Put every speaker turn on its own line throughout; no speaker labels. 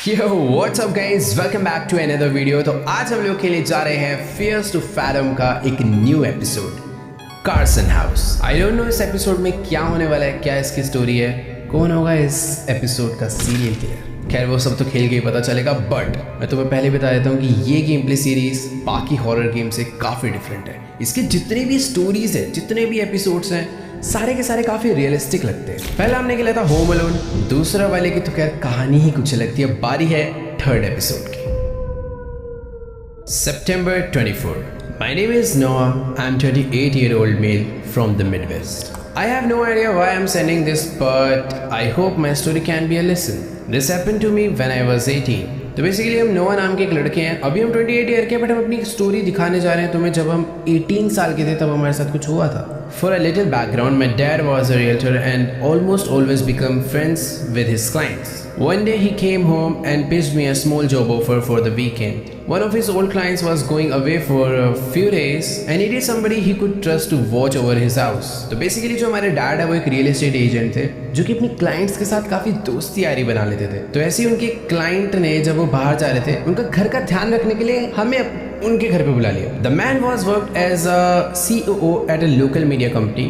Yo, what's up guys? Welcome back to another video। तो आज हम लोग खेलने जा रहे हैं Fears to Fathom का एक new episode, Carson house. I don't know इस एपिसोड में क्या होने वाला है, क्या इसकी स्टोरी है, कौन होगा इस एपिसोड का सीरियल किलर। खैर वो सब तो खेल के ही पता चलेगा, बट मैं तुम्हें पहले बता देता हूँ कि ये गेम प्ले सीरीज बाकी हॉरर गेम से काफ़ी डिफरेंट है। इसके जितने भी स्टोरीज है, जितने भी एपिसोड्स हैं, सारे के सारे काफ़ी रियलिस्टिक लगते हैं। पहला हमने खेला था होम अलोन, दूसरा वाले की तो खैर कहानी ही कुछ लगती है। बारी है थर्ड एपिसोड की। September 24. My name is Noah. I'm 28-year-old male from the Midwest. I have no idea why I'm sending this, but I hope my story can be a lesson. This happened to me when I was 18. तो basically हम नोआ नाम के एक लड़के हैं, अभी हम 28 ईयर के, बट हम अपनी स्टोरी दिखाने जा रहे हैं तुम्हें जब हम 18 साल के थे तब हमारे साथ कुछ हुआ था। For a little background, my dad was a realtor and almost always become friends with his clients. One day he came home and pitched me a small job offer for the weekend. One of his old clients was going away for a few days and he needed somebody he could trust to watch over his house. तो basically जो हमारे dad है वो एक real estate agent थे जो कि अपनी क्लाइंट्स के साथ काफ़ी दोस्ती यारी बना लेते थे। तो ऐसे ही उनके क्लाइंट ने जब वो बाहर जा रहे थे, उनका घर का ध्यान रखने के लिए हमें उनके घर पे बुला लिया। The man was worked as a COO at a local media company.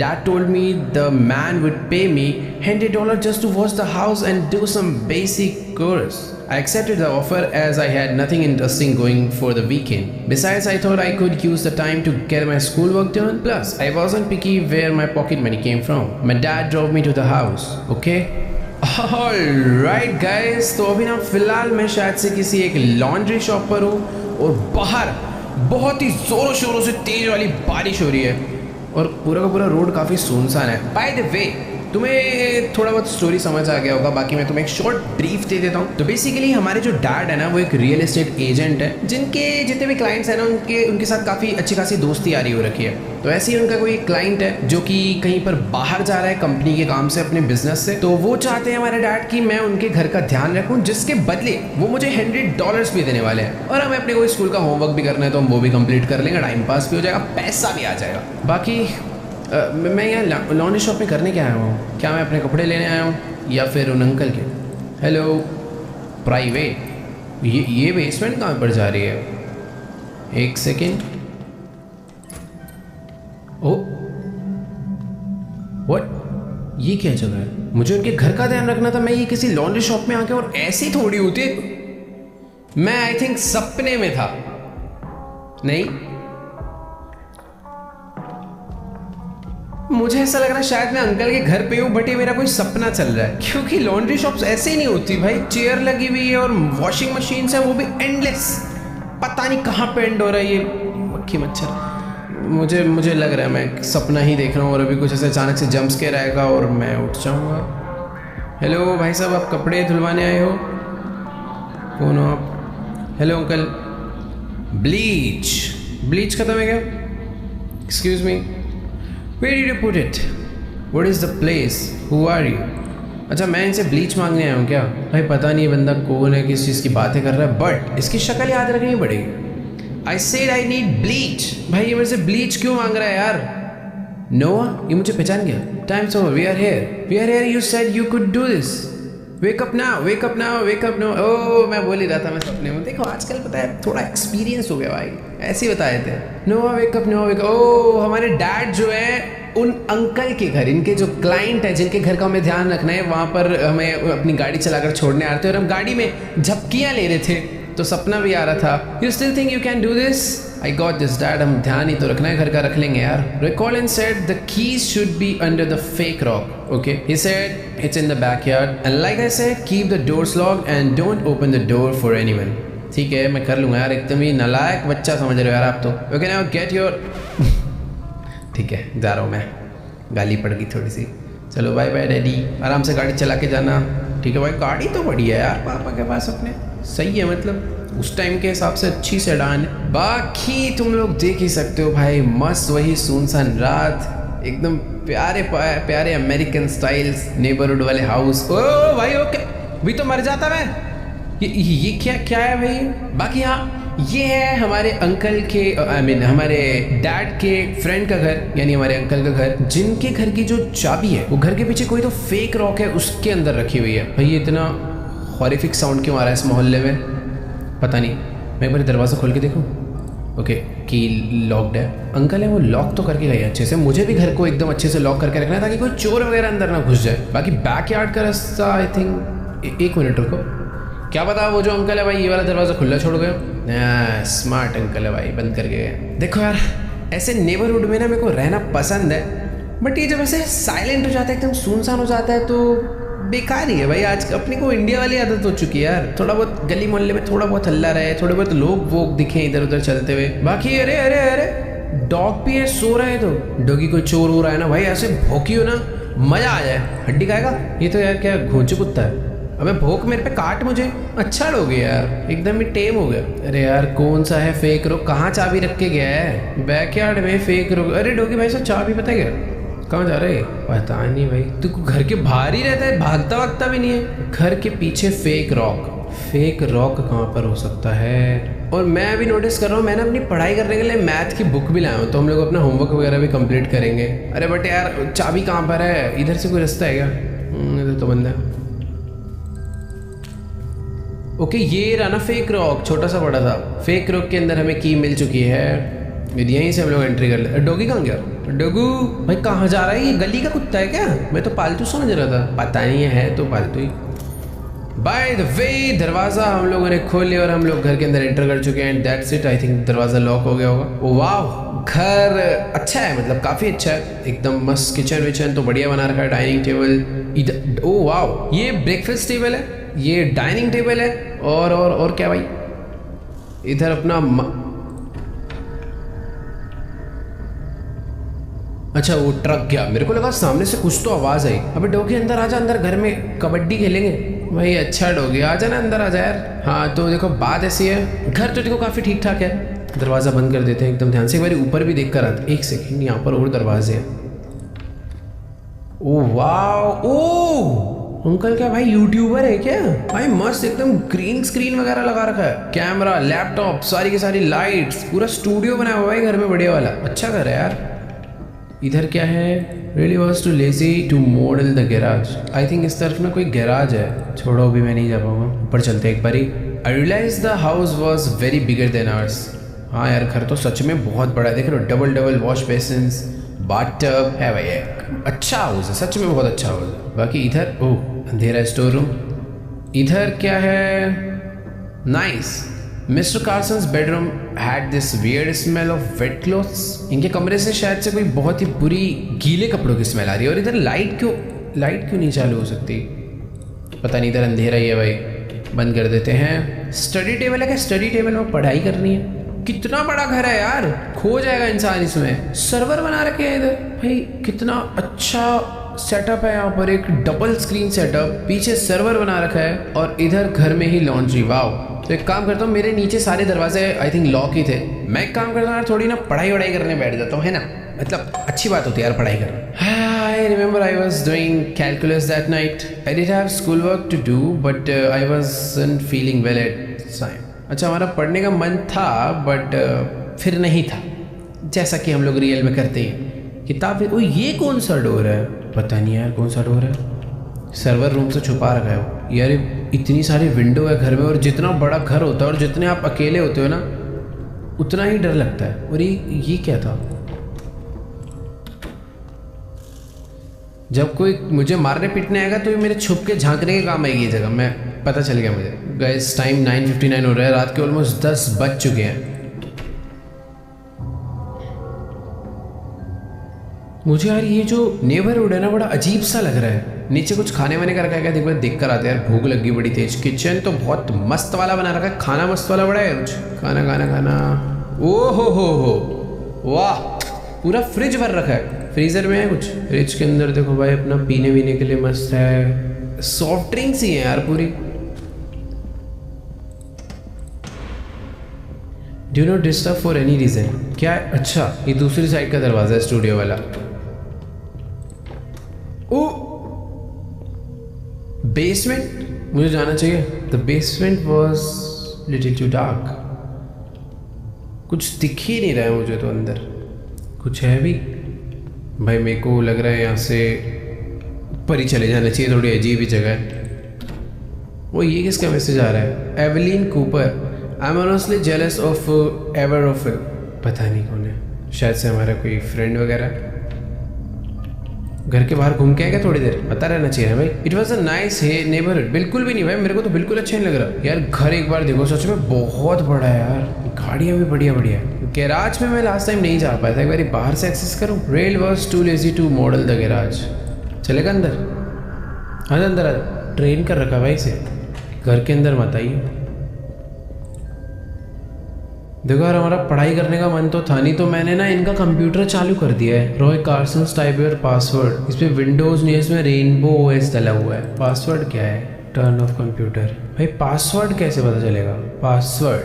Dad told me the man would pay me $100 just to watch the house and do some basic chores. I accepted the offer as I had nothing interesting going for the weekend. Besides, I thought I could use the time to get my schoolwork done. Plus, I wasn't picky where my pocket money came from. My dad drove me to the house. Okay? Alright guys, तो अभी ना फिलहाल मैं शायद से किसी एक laundry shop पर हूँ और बाहर बहुत ही जोरों शोरों से तेज वाली बारिश हो रही है और पूरा का पूरा रोड काफ़ी सुनसान है। बाय द वे, तुम्हें थोड़ा बहुत स्टोरी समझ आ गया होगा, बाकी मैं तुम्हें एक शॉर्ट ब्रीफ दे देता हूँ। तो बेसिकली हमारे जो डैड है ना वो एक रियल एस्टेट एजेंट है जिनके जितने भी क्लाइंट्स हैं ना उनके साथ काफ़ी अच्छी खासी दोस्ती यारी हो रखी है। तो ऐसे ही उनका कोई क्लाइंट है जो कि कहीं पर बाहर जा रहा है कंपनी के काम से, अपने बिजनेस से। तो वो चाहते हैं हमारे डैड कि मैं उनके घर का ध्यान रखूँ, जिसके बदले वो मुझे $100 भी देने वाले हैं और हमें अपने कोई स्कूल का होमवर्क भी करना है तो हम वो भी कंप्लीट कर लेंगे, टाइम पास भी हो जाएगा, पैसा भी आ जाएगा। बाकी मैं यहाँ लॉन्ड्री शॉप में करने क्या आया हूँ? क्या मैं अपने कपड़े लेने आया हूँ या फिर उन अंकल के? हेलो प्राइवेट, ये बेसमेंट कहाँ पर जा रही है? एक सेकेंड। ओ व्हाट, ये क्या जगह है? मुझे उनके घर का ध्यान रखना था, मैं ये किसी लॉन्ड्री शॉप में आके, और ऐसी थोड़ी होती है। मैं आई थिंक सपने में था। नहीं, मुझे ऐसा लग रहा है शायद मैं अंकल के घर पे हूँ, बट ये मेरा कोई सपना चल रहा है, क्योंकि लॉन्ड्री शॉप्स ऐसे ही नहीं होती भाई। चेयर लगी हुई है और वॉशिंग मशीन है, वो भी एंडलेस। पता नहीं कहाँ पे एंड हो रहा है ये मक्खी मच्छर। मुझे लग रहा है मैं सपना ही देख रहा हूँ और अभी कुछ ऐसे अचानक से जंप स्केयर आएगा और मैं उठ जाऊँगा। हेलो भाई साहब, आप कपड़े धुलवाने आए हो? कौन हो आप? हेलो अंकल, ब्लीच खत्म है क्या? Excuse me, Where did you put it? What is the place? Who are you? अच्छा, मैं इनसे ब्लीच मांगने आया हूँ क्या? भाई पता नहीं बंदा कौन है, किस चीज़ की बातें कर रहा है, बट इसकी शक्ल याद रखनी पड़ेगी। I said I need bleach। भाई ये मेरे से ब्लीच क्यों मांग रहा है यार? Noah, ये मुझे पहचान गया। Time's over, we are here, you said you could do this। Wake up now। ओह, मैं बोल ही रहा था मैं सपने में। देखो आजकल पता है थोड़ा एक्सपीरियंस हो गया भाई, ऐसे ही बताए थे। Noah, wake up। ओह, हमारे डैड जो है उन अंकल के घर, इनके जो क्लाइंट है जिनके घर का हमें ध्यान रखना है, वहाँ पर हमें अपनी गाड़ी चलाकर छोड़ने आ रहे थे और हम गाड़ी में झपकियाँ ले रहे थे, तो सपना भी आ रहा था। You still think you can do this? I got this dad। हम ध्यान ही तो रखना है, घर का रख लेंगे यार। Colin said the keys should be under the fake rock. Okay, he said it's in the backyard and like I said, keep the doors locked and don't open the door for anyone। ठीक है, मैं कर लूँगा यार, एकदम ही नालायक बच्चा समझ रहे हो यार आप तो। Okay, now get your ठीक है, जा रहा हूँ मैं, गाली पड़ गई थोड़ी सी। चलो बाय बाय डैडी, आराम से गाड़ी चला के जाना। ठीक है भाई, गाड़ी तो बढ़िया है यार पापा के पास अपने, सही है, मतलब उस टाइम के हिसाब से अच्छी सेडान है। बाकी तुम लोग देख ही सकते हो भाई, मस्त वही सुनसान रात, एकदम प्यारे अमेरिकन स्टाइल्स नेबरहुड वाले हाउस। ओ भाई ओके, भी तो मर जाता मैं। ये क्या है भाई? बाकी हाँ, ये है हमारे अंकल के हमारे डैड के फ्रेंड का घर, यानी हमारे अंकल का घर, जिनके घर की जो चाबी है वो घर के पीछे कोई तो फेक रॉक है उसके अंदर रखी हुई है। भाई इतना हॉरिफिक साउंड क्यों आ रहा है इस मोहल्ले में, पता नहीं। मैं एक बार दरवाज़ा खोल के देखूँ। ओके, की लॉक्ड है। अंकल है वो लॉक तो करके गए अच्छे से। मुझे भी घर को एकदम अच्छे से लॉक करके रखना है ताकि कोई चोर वगैरह अंदर ना घुस जाए। बाकी बैकयार्ड का रास्ता आई थिंक, एक मिनट रुको, क्या पता वो जो अंकल है भाई ये वाला दरवाज़ा खुला छोड़ गए। स्मार्ट अंकल है भाई, बंद करके गए। देखो यार, ऐसे नेबरहुड में ना मेरे को रहना पसंद है, बट ये जब ऐसे साइलेंट हो जाता है, एकदम सुनसान हो जाता है, तो बेकार ही है भाई। आज अपने को इंडिया वाली आदत हो चुकी है यार, थोड़ा बहुत गली मोहल्ले में थोड़ा बहुत हल्ला रहे, थोड़े बहुत लोग वोग दिखे इधर उधर चलते हुए। बाकी अरे अरे अरे डॉग भी है, सो रहा है, तो डॉगी कोई चोर हो रहा है ना भाई, ऐसे भौंकियो ना मजा आ जाए। हड्डी खाएगा ये तो यार, क्या घोंचू कुत्ता है। अबे भोंक मेरे पे, काट मुझे। अच्छा डॉगी यार, एकदम ही टेम हो गया। अरे यार कौन सा है फेक रोक, कहाँ चाबी रख के गया है? बैकयार्ड में फेक रोक। अरे डॉगी भाई साहब चाबी पता है क्या, कहाँ जा रहे? पता नहीं भाई, तू घर के बाहर ही रहता है, भागता वागता भी नहीं है। घर के पीछे फेक रॉक, फेक रॉक कहाँ पर हो सकता है? और मैं अभी नोटिस कर रहा हूँ, मैंने अपनी पढ़ाई करने के लिए मैथ की बुक भी लाया हूँ, तो हम लोग अपना होमवर्क वगैरह भी कंप्लीट करेंगे। अरे बट यार चाबी कहाँ पर है? इधर से कोई रास्ता है क्या? इधर तो बंद है। ओके, ये रहा ना फेक रॉक, छोटा सा बड़ा था। फेक रॉक के अंदर हमें की मिल चुकी है, यहीं से हम लोग एंट्री कर ले। डॉगी कहाँ गया? डॉगू भाई कहाँ जा रहा है? ये गली का कुत्ता है क्या? मैं तो पालतू समझ रहा था, पता नहीं है तो पालतू ही। बाय द वे दरवाज़ा हम लोगों ने खोल लिया और हम लोग घर के अंदर एंटर कर चुके हैं। And that's it, I think दरवाज़ा लॉक हो गया होगा। ओ वाह, घर अच्छा है, मतलब काफ़ी अच्छा है, एकदम मस्त। किचन विचन तो बढ़िया बना रखा है। डाइनिंग टेबल इधर, ओ वाह, ये ब्रेकफास्ट टेबल है, ये डाइनिंग टेबल है, और क्या भाई, इधर अपना अच्छा वो ट्रक गया, मेरे को लगा सामने से कुछ तो आवाज़ आई। अबे डॉगी अंदर आजा, अंदर घर में कबड्डी खेलेंगे भाई। अच्छा डॉगी आजा ना, अंदर आजा यार। हाँ तो देखो बात ऐसी है, घर तो देखो काफ़ी ठीक ठाक है। दरवाज़ा बंद कर देते हैं एकदम ध्यान से, एक बार ऊपर भी देख कर आते। एक सेकेंड, यहाँ पर और दरवाजे हैं। ओ वाह, ओ अंकल क्या भाई यूट्यूबर है क्या भाई? मस्त एकदम ग्रीन स्क्रीन वगैरह लगा रखा है, कैमरा, लैपटॉप, सारी की सारी लाइट्स, पूरा स्टूडियो बनाया हुआ है घर में, बढ़िया वाला। अच्छा घर है यार। इधर क्या है? Really was too lazy to model the garage. I think इस तरफ में कोई गैराज है। छोड़ो अभी मैं नहीं जा पाऊंगा, ऊपर चलते एक बारी। I realise the house was very bigger than ours. हाँ यार घर तो सच में बहुत बड़ा है, देख रहे हो, double double wash basins, bathtub है भाई। एक अच्छा हाउस है, सच में बहुत अच्छा हाउस है। बाकी इधर ओह अंधेरा स्टोर रूम। इधर क्या है? Nice. Mister Carson's bedroom had this weird smell of wet clothes. इनके कमरे से शायद से कोई बहुत ही बुरी गीले कपड़ों की स्मेल आ रही है। और इधर लाइट क्यों नहीं चालू हो सकती? पता नहीं, इधर अंधेरा ही है भाई, बंद कर देते हैं। स्टडी टेबल है क्या? स्टडी टेबल में पढ़ाई करनी है। कितना बड़ा घर है यार, खो जाएगा इंसान इसमें। सर्वर बना रखे हैं इधर भाई, कितना अच्छा सेटअप है यहाँ पर। एक डबल स्क्रीन सेटअप, पीछे सर्वर बना रखा है, और इधर घर में ही लॉन्ड्री। वाव। तो एक काम करता हूँ, मेरे नीचे सारे दरवाजे आई थिंक लॉक ही थे। मैं एक काम करता हूँ यार, थोड़ी ना पढ़ाई वढ़ाई करने बैठ जाता हूँ, है ना, मतलब अच्छी बात होती है यार पढ़ाई करना। I remember I was doing calculus that night. I did have school work to do but I wasn't feeling well at time. अच्छा हमारा पढ़ने का मन था बट फिर नहीं था, जैसा कि हम लोग रियल में करते हैं। किताब, ओ ये कौन सा डोर है? पता नहीं यार कौन सा डोर है। सर्वर रूम से छुपा रखा है वो। यार इतनी सारी विंडो है घर में, और जितना बड़ा घर होता है और जितने आप अकेले होते हो ना, उतना ही डर लगता है। और ये क्या था? जब कोई मुझे मारने पीटने आएगा तो ये मेरे छुप के झांकने के काम आएगी ये जगह। मैं पता चल गया मुझे। गाइस टाइम 9:59 हो रहा है, रात के ऑलमोस्ट 10 बज चुके हैं। मुझे यार ये जो नेबरहुड है ना, बड़ा अजीब सा लग रहा है। नीचे कुछ खाने वाने का रखा है क्या? देख कर आते हैं यार, भूख लगी बड़ी तेज। किचन तो बहुत मस्त वाला बना रखा है, खाना मस्त वाला बड़ा है कुछ। खाना ओ हो वाह, पूरा फ्रिज भर रखा है। फ्रीजर में है कुछ, फ्रिज के अंदर देखो भाई अपना पीने वीने के लिए मस्त है। सॉफ्ट ड्रिंक्स ही है यार पूरी। Do not disturb for any reason. क्या है? अच्छा ये दूसरी साइड का दरवाजा है, स्टूडियो वाला। ओ बेसमेंट, मुझे जाना चाहिए। The basement was little too dark. कुछ दिख ही नहीं रहा है मुझे तो अंदर। कुछ है भी भाई? मेरे को लग रहा है यहाँ से ऊपर ही चले जाना चाहिए, थोड़ी अजीब ही जगह है। वो ये किसका मैसेज आ रहा है? Evelyn Cooper, I am honestly jealous of Everophil. पता नहीं कौन है, शायद से हमारा कोई फ्रेंड वगैरह। घर के बाहर घूम के आएगा थोड़ी देर, पता रहना चाहिए भाई। It was a nice neighbourhood. बिल्कुल भी नहीं भाई, मेरे को तो बिल्कुल अच्छा नहीं लग रहा यार। घर एक बार देखो, सच में बहुत बड़ा है यार, गाड़ियाँ भी बढ़िया बढ़िया। गैराज में मैं लास्ट टाइम नहीं जा पाया था, एक बार बाहर से एक्सेस करूँ। Really was too lazy to model the garage. चलेगा अंदर? हाँ अंदर ट्रेन कर रखा भाई इसे, घर के अंदर मत आइए। देखो यार, हमारा पढ़ाई करने का मन तो था नहीं, तो मैंने ना इनका कंप्यूटर चालू कर दिया है। Roy Carson type your password. इस पे विंडोज नहीं है, इसमें रेनबो ओएस डला हुआ है। पासवर्ड क्या है? Turn off computer. भाई पासवर्ड कैसे पता चलेगा? पासवर्ड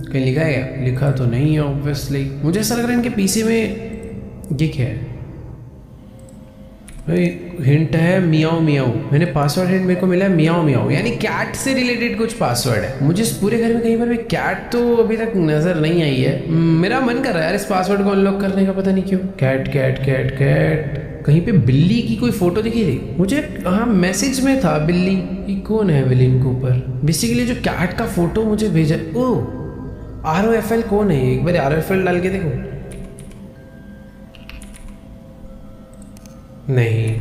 कहीं लिखा है क्या? लिखा तो नहीं है ऑब्वियसली। मुझे ऐसा लग रहा है इनके पीसी में ये क्या है भाई? हिंट है मियाओ मियाओ। मैंने पासवर्ड हिंट मेरे को मिला है मियाओ मियाओ, यानी कैट से रिलेटेड कुछ पासवर्ड है। मुझे इस पूरे घर में कहीं पर भी कैट तो अभी तक नजर नहीं आई है। मेरा मन कर रहा है यार इस पासवर्ड को अनलॉक करने का, पता नहीं क्यों। Cat cat cat cat. कहीं पे बिल्ली की कोई फोटो दिखी थी मुझे। हाँ मैसेज में था बिल्ली। ये कौन है एवलिन कूपर? बेसिकली जो कैट का फोटो मुझे भेजा। ओ ROFL कौन है? एक बार ROFL डाल के देखो। नहीं।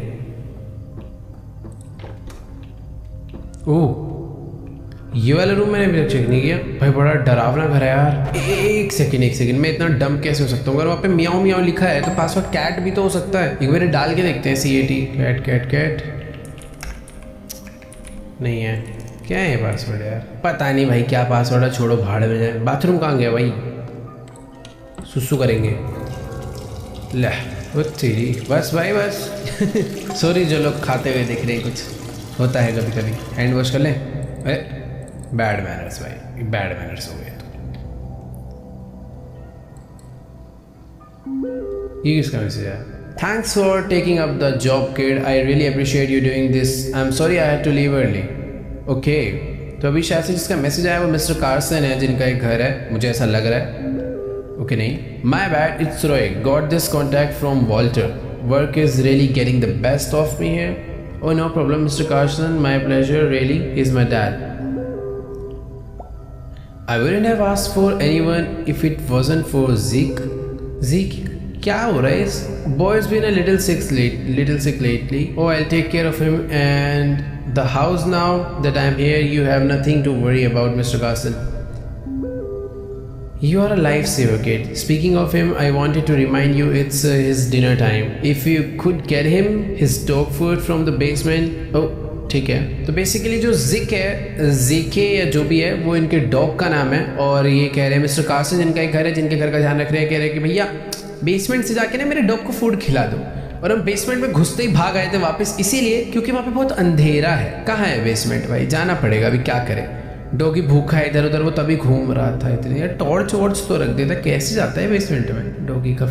ओह ये वाला रूम मैंने अभी तक चेक नहीं किया। भाई बड़ा डरावना घर है यार। एक सेकंड, मैं इतना डम कैसे हो सकता हूँ? अगर वहाँ पे मियाओ मियाओ लिखा है तो पासवर्ड कैट भी तो हो सकता है। एक बार डाल के देखते हैं। CAT cat cat cat. नहीं है। क्या है पासवर्ड यार? पता नहीं भाई क्या पासवर्ड है, छोड़ो भाड़ में जाए। बाथरूम कहाँ गया भाई? सुसु करेंगे। ले वो तेरी, बस भाई बस। सॉरी जो लोग खाते हुए दिख रहे हैं, कुछ होता है कभी कभी। हैंड वॉश कर लें। अरे बैड मैनर्स भाई, बैड मैनर्स हो गए। तो ये किसका मैसेज है? Thanks for taking up the job kid, I really appreciate you doing this, I am sorry I had to leave early. Okay तो अभी शायद से जिसका मैसेज आया वो मिस्टर कार्सन है, जिनका एक घर है, मुझे ऐसा लग रहा है। ओके नहीं, my bad, it's Roy, got this contact from Walter, work is really getting the best of me here. Oh no problem Mr. Carson, my pleasure, really, he's my dad. I wouldn't have asked for anyone if it wasn't for Zeke. Zeke, क्या हो रहा है? इस boy's been a little sick lately. Oh, I'll take care of him and the house now that I'm here. You have nothing to worry about, Mr. Carson. You are a lifesaver, kid. Speaking of him, I wanted to remind you it's his dinner time. If you could get him his dog food from the basement. Oh, ठीक है। तो basically जो जिक है, GK या जो भी है, वो इनके डॉग का नाम है। और ये कह रहे हैं मिस्टर कार्सन, जिनका एक घर है, जिनके घर का ध्यान रख रहे हैं, कह रहे हैं कि भैया बेसमेंट से जाके ना मेरे डॉग को फूड खिला दो। और हम बेसमेंट में घुसते ही भाग आए थे वापस, इसीलिए क्योंकि वहाँ पे बहुत अंधेरा है। कहाँ है बेसमेंट भाई? जाना पड़ेगा, अभी क्या करें। डॉगी भूखा है इधर उधर, वो तभी घूम रहा था। इतनी यार टॉर्च वॉर्च तो रख देता, कैसे जाता है बेसमेंट में? डॉगी का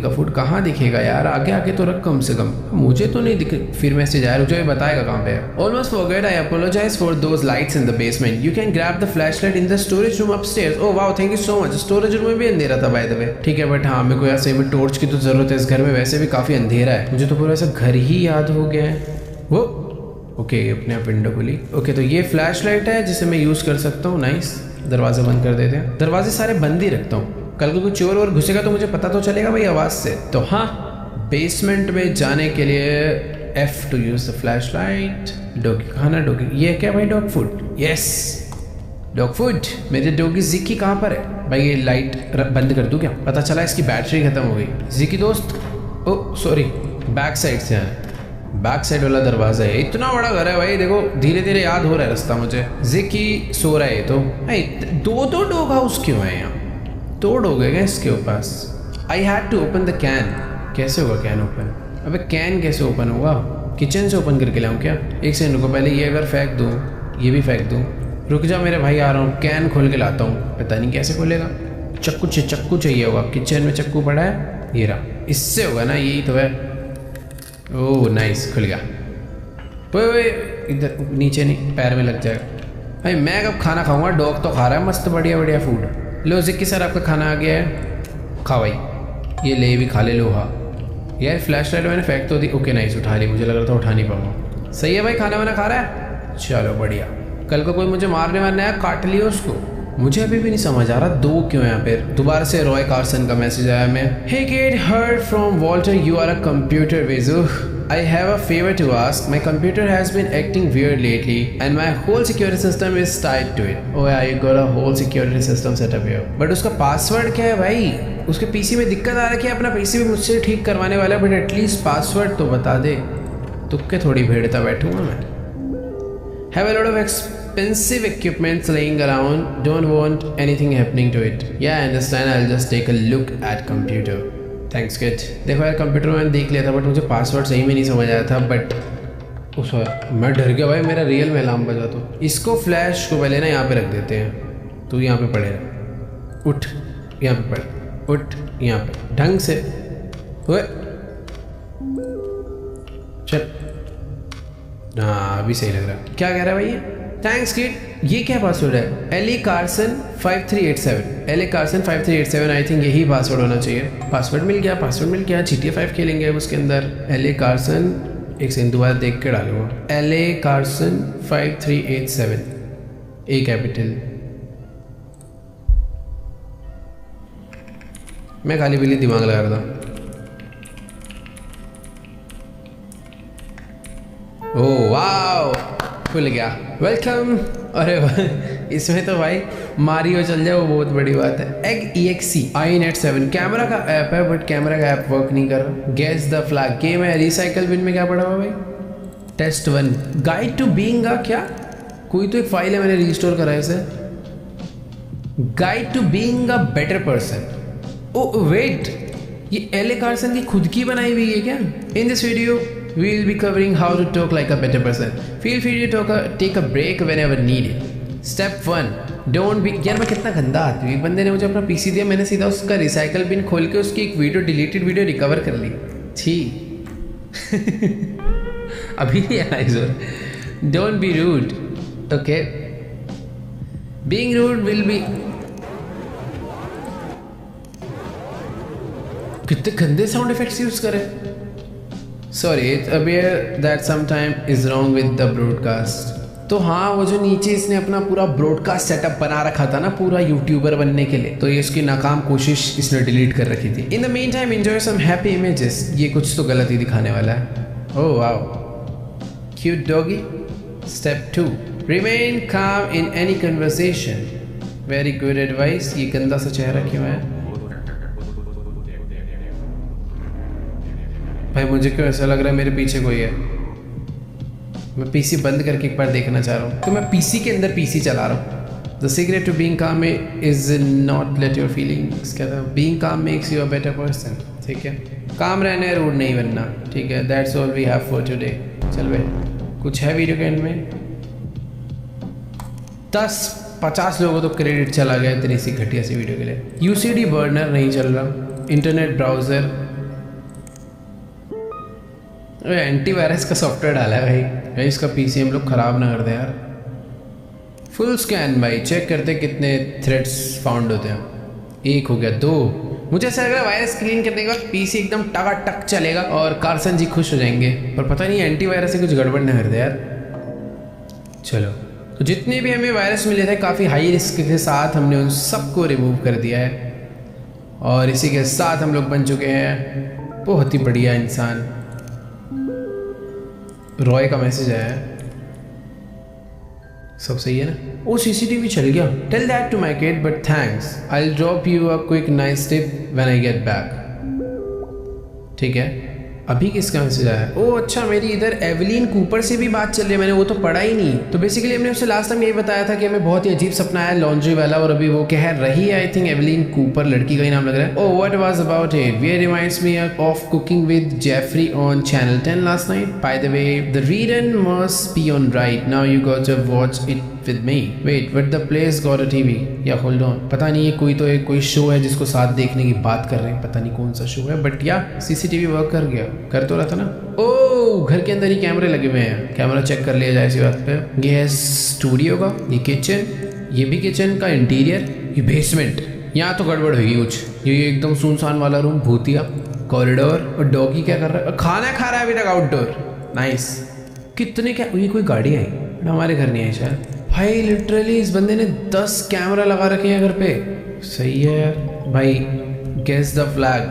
फूड कहाँ दिखेगा यार? आगे आगे तो रख कम से कम। मुझे तो नहीं दिखे। फिर मैसेज आया, रुको बताएगा कहाँ पे है। Almost forget, I apologise for those lights in the basement. You can grab the flashlight in the storage room upstairs. Oh wow, thank you so much. Storage room में भी अंधेरा था बाय द वे। ठीक है बट हाँ, मेरे को ऐसे में टॉर्च की तो जरूरत है। इस घर में वैसे भी काफी अंधेरा है। मुझे तो पूरा ऐसा घर ही याद हो गया है। वो ओके अपने आप विंडो खुली। ओके तो ये फ्लैश लाइट है जिसे मैं यूज़ कर सकता हूँ। नाइस। दरवाज़ा बंद कर देते हैं। दरवाजे सारे बंद ही रखता हूँ, कल को कोई चोर और घुसेगा तो मुझे पता तो चलेगा भाई आवाज़ से। तो हाँ, बेसमेंट में जाने के लिए F to use the flash light. Doggy खाना, डॉगी ये क्या भाई? Dog food. Yes dog food. मेरे डॉगी जिकी कहाँ पर है भाई? ये लाइट बंद कर दूँ क्या? पता चला इसकी बैटरी खत्म हो गई। जिकी दोस्त, ओ सॉरी, बैक साइड से आए। बैक साइड वाला दरवाजा है। इतना बड़ा घर है भाई, देखो धीरे धीरे याद हो रहा है रास्ता मुझे। जिकी सो रहा है तो दो डॉग हाउस क्यों है यहाँ? 2 डॉग है क्या इसके पास? I had to open the can. कैसे होगा कैन ओपन? अबे कैन कैसे ओपन होगा? किचन से ओपन करके लाऊं क्या? एक सेकंड रुको, पहले ये अगर फेंक दूँ, ये भी फेंक दूँ। रुक जा मेरे भाई, आ रहा हूँ। कैन खोल के लाता हूँ। पता नहीं कैसे खोलेगा। चक्कू चाहिए होगा। किचन में चक्कू पड़ा है, ये रहा। इससे होगा ना, यही तो है। ओह नाइस, खुल गया। ओए इधर नीचे नहीं, पैर में लग जाएगा भाई। मैं कब खाना खाऊंगा? डॉग तो खा रहा है मस्त बढ़िया बढ़िया फूड। लो जिक्की सर, आपका खाना आ गया है, खा भाई। ये ले भी खा ले लो। हाँ यार फ्लैश लाइट मैंने फेंक तो दी। ओके नाइस, उठा ली। मुझे लग रहा था उठा नहीं पाऊंगा। सही है भाई, खाना वाना खा रहा है? चलो बढ़िया। कल को कोई मुझे मारने वारने आया, काट लियो उसको। मुझे अभी भी नहीं समझ आ रहा दो क्यों यहाँ पे। दोबारा से रॉय कार्सन का मैसेज आया मैं। Hey kid, heard from Walter you are a computer whiz. I have a favor to ask. My computer has been acting weird lately and my whole security system is tied to it. Oh yeah, you got a whole security system set up here. But उसका password क्या है भाई? उसके PC में दिक्कत आ रही है, अपना पीसी भी मुझसे ठीक करवाने वाला है, बट एटलीस्ट पासवर्ड तो बता दे। तुक्के थोड़ी भेड़ता बैठूंगा मैं। Have a lot of expensive equipment laying around. Don't want anything happening to it. Yeah, I understand. I'll just take a look at computer. Thanks kid. देखो यार, कंप्यूटर में मैंने देख लिया था बट मुझे पासवर्ड सही में नहीं समझ आया था। बट उस मैं डर गया भाई, मेरा रियल में अलार्म बजा। तो इसको फ्लैश को पहले ना यहाँ पे रख देते हैं। तू यहाँ पे पड़े रह, उठ यहाँ पे पड़, उठ यहाँ पे ढंग से। ओए चल, हाँ अभी सही लग रहा है। क्या कह रहा है भाई ये? Thanks kid. ये क्या पासवर्ड है? Ellie Carson 5387। Ellie Carson 5387, I think यही पासवर्ड होना चाहिए। पासवर्ड मिल गया, पासवर्ड मिल गया। GTA 5 खेलेंगे उसके अंदर। एली कार्सन, एक सेकंड दोबारा देख के डालूंगा। एली कार्सन 5387, ए कैपिटल। मैं खाली पीली दिमाग लगा रहा था। ओह वाओ, खुल गया। वेलकम। अरे इसमें तो भाई मारियो चल जाए वो बहुत बड़ी बात है। एग EXE iNet 7 कैमरा का ऐप है बट कैमरा का ऐप वर्क नहीं कर रहा। गेस द फ्लैग गेम है। रिसाइकल बिन में क्या पड़ा हुआ भाई? टेस्ट 1 गाइड टू बीइंग का क्या? कोई तो एक फाइल है, मैंने रिस्टोर करा है इसे। Guide to being a better person. Oh wait, ये एले कार्सन की खुद की बनाई हुई है क्या? In this video we will be covering how to talk like a better person. Feel free to take a break whenever needed. Step 1 don't be। यार मैं कितना गंदा आदमी। एक बंदे ने मुझे अपना पीसी दिया, मैंने सीधा उसका रिसाइकल बिन खोल के उसकी एक वीडियो, डिलीटेड वीडियो रिकवर कर ली। छी अभी नहीं आया इस। Don't be rude, okay? Being rude will be. कितने गंदे साउंड इफेक्ट्स यूज करें। Sorry, it's aware that sometime is wrong with the broadcast. तो हाँ, वो जो नीचे इसने अपना पूरा ब्रॉडकास्ट सेटअप बना रखा था ना पूरा यूट्यूबर बनने के लिए, तो ये उसकी नाकाम कोशिश इसने डिलीट कर रखी थी। In the meantime enjoy some happy images. ये कुछ तो गलत ही दिखाने वाला है। Oh wow, cute doggy. Step 2 remain calm in any conversation. Very good advice. ये गंदा सा चेहरा क्यों है भाई? मुझे क्यों ऐसा लग रहा है मेरे पीछे कोई है। मैं पीसी बंद करके एक बार देखना चाह रहा हूँ। तो मैं पीसी के अंदर पीसी चला रहा हूँ। The secret to being calm is not let your feelings. क्या था? Being calm makes you a better person. ठीक है, काम रहना है, रूड नहीं बनना। ठीक है, that's all we have for today. चल भाई, कुछ है वीडियो के एंड में? 10-50 लोगों तो क्रेडिट चला गया इतनी सी घटिया सी वीडियो के लिए। UCD बर्नर नहीं चल रहा। इंटरनेट ब्राउजर, एंटीवायरस का सॉफ्टवेयर डाला है भाई। इसका पीसी हम लोग ख़राब ना कर दे यार। फुल स्कैन भाई, चेक करते कितने थ्रेड्स फाउंड होते हैं। 1 हो गया, 2। मुझे ऐसा लग रहा है वायरस क्लीन करने के बाद पीसी एकदम टकाटक चलेगा और कार्सन जी खुश हो जाएंगे। पर पता नहीं एंटीवायरस से कुछ गड़बड़ ना कर दे यार। चलो, तो जितने भी हमें वायरस मिले थे काफ़ी हाई रिस्क के साथ हमने उन सबको रिमूव कर दिया है। और इसी के साथ हम लोग बन चुके हैं बहुत ही बढ़िया इंसान। रॉय का मैसेज आया है। सब सही है ना? ओ CCTV चल गया। Tell that to my kid but thanks. I will drop you a quick nice tip when I get back. ठीक है, अभी किसका मैसेज आया? ओह अच्छा, मेरी इधर एवलिन कूपर से भी बात चल रही है। मैंने वो तो पढ़ा ही नहीं। तो बेसिकली हमने उससे लास्ट टाइम यही बताया था कि हमें बहुत ही अजीब सपना आया लॉन्ड्री वाला, और अभी वो कह रही है, आई थिंक एवलिन कूपर लड़की का ही नाम लग रहा है। Oh what was about it? Way reminds me of cooking with Jeffrey on channel 10 last night. By the way the rerun must be on right now, you got to watch it with me. Wait, but the place got a TV या hold on. पता नहीं, ये कोई show है जिसको साथ देखने की बात कर रहे हैं। पता नहीं कौन सा शो है, बट या CCTV वर्क कर गया, कर तो रहा था ना। ओह, घर के अंदर ही कैमरे लगे हुए हैं। कैमरा चेक कर लिया जाए इसी बात पे। ये है स्टूडियो का, ये किचन, ये भी किचन का इंटीरियर, ये बेसमेंट। यहाँ तो गड़बड़ होगी कुछ। ये एकदम सुनसान वाला रूम, भूतिया कॉरिडोर। और डॉगी क्या कर रहा है? खाना खा रहा है अभी तक आउटडोर। नाइस। कितने क्या, ये कोई गाड़ी आई हमारे घर नहीं आई शायद। भाई लिटरली इस बंदे ने 10 कैमरा लगा रखे हैं घर पे। सही है यार भाई। Guess the flag.